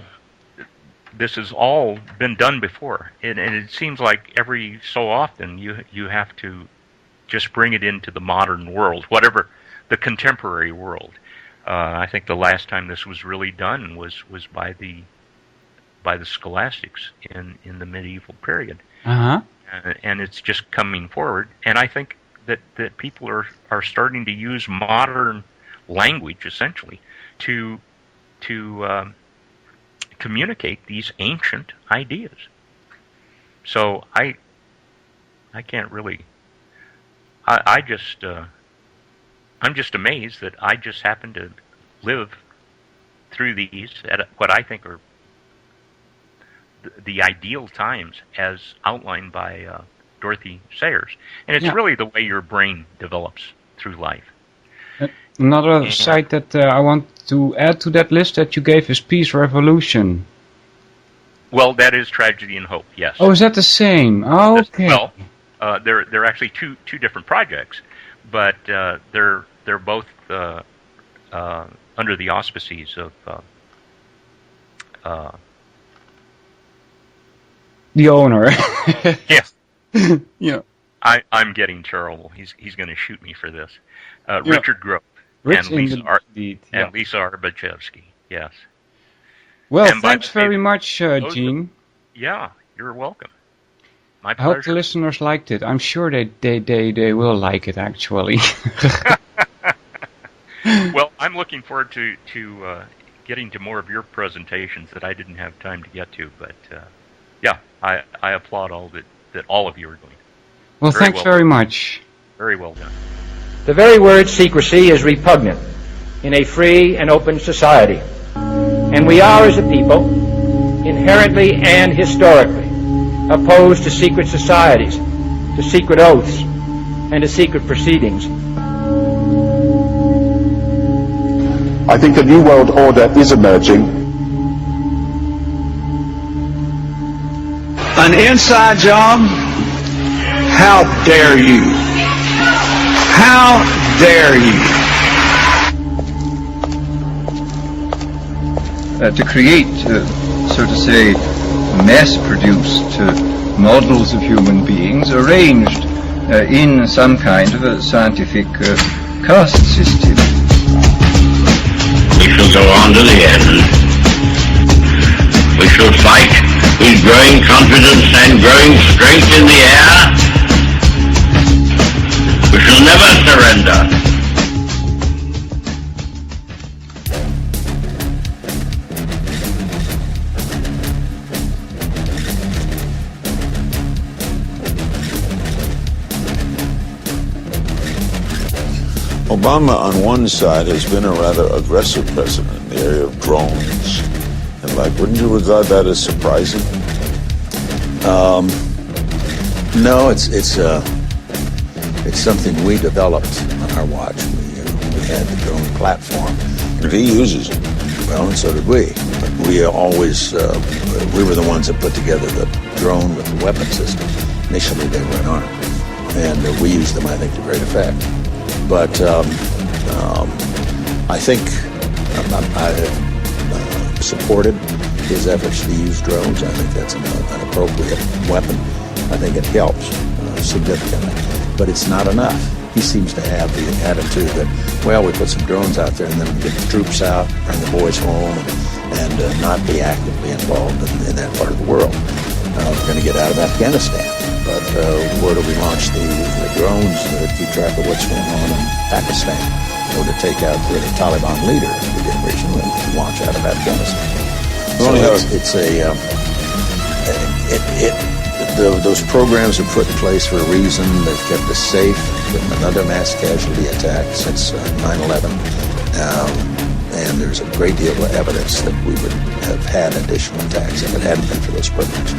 been done before, and it seems like every so often you have to just bring it into the modern world, whatever the contemporary world. I think the last time this was really done was by the scholastics in the medieval period. Uh-huh. And it's just coming forward, and I think that people are starting to use modern language essentially to communicate these ancient ideas. So I can't really. I'm just amazed that I just happen to live through these at what I think are the ideal times as outlined by Dorothy Sayers. And it's really the way your brain develops through life. Another site that I want to add to that list that you gave is Peace Revolution. Well, that is Tragedy and Hope, yes. Oh, is that the same? Oh, okay. Well, they're actually two different projects, but they're both under the auspices of the owner. Yes. Yeah. I'm getting terrible. He's going to shoot me for this. Richard Grove and Lisa Arbachevsky. Yes. Well, thanks very much, Gene. Yeah, you're welcome. My I pleasure. hope the listeners liked it. I'm sure they will like it, actually. Well, I'm looking forward to getting to more of your presentations that I didn't have time to get to, but yeah, I applaud all that all of you are doing. Well, thanks very much. Very well done. The very word secrecy is repugnant in a free and open society. And we are, as a people, inherently and historically opposed to secret societies, to secret oaths, and to secret proceedings. I think a new world order is emerging. An inside job? How dare you? How dare you? To create, so to say, mass-produced models of human beings arranged in some kind of a scientific caste system. We shall go on to the end. We shall fight with growing confidence and growing strength in the air. We shall never surrender. Obama, on one side, has been a rather aggressive president in the area of drones. And, wouldn't you regard that as surprising? No, it's something we developed on our watch. We had the drone platform. And he uses it. Well, and so did we. But we always, we were the ones that put together the drone with the weapon system. Initially, they were unarmed. And we used them, I think, to great effect. But I think I have supported his efforts to use drones. I think that's an appropriate weapon. I think it helps significantly. But it's not enough. He seems to have the attitude that, well, we put some drones out there and then we get the troops out, bring the boys home, and not be actively involved in that part of the world. We're going to get out of Afghanistan. But where do we launch the drones that keep track of what's going on in Pakistan? Or to take out the Taliban leader, as we did originally, and launch out of Afghanistan. Those programs are put in place for a reason. They've kept us safe. There's been another mass casualty attack since 9/11. And there's a great deal of evidence that we would have had additional attacks if it hadn't been for those programs.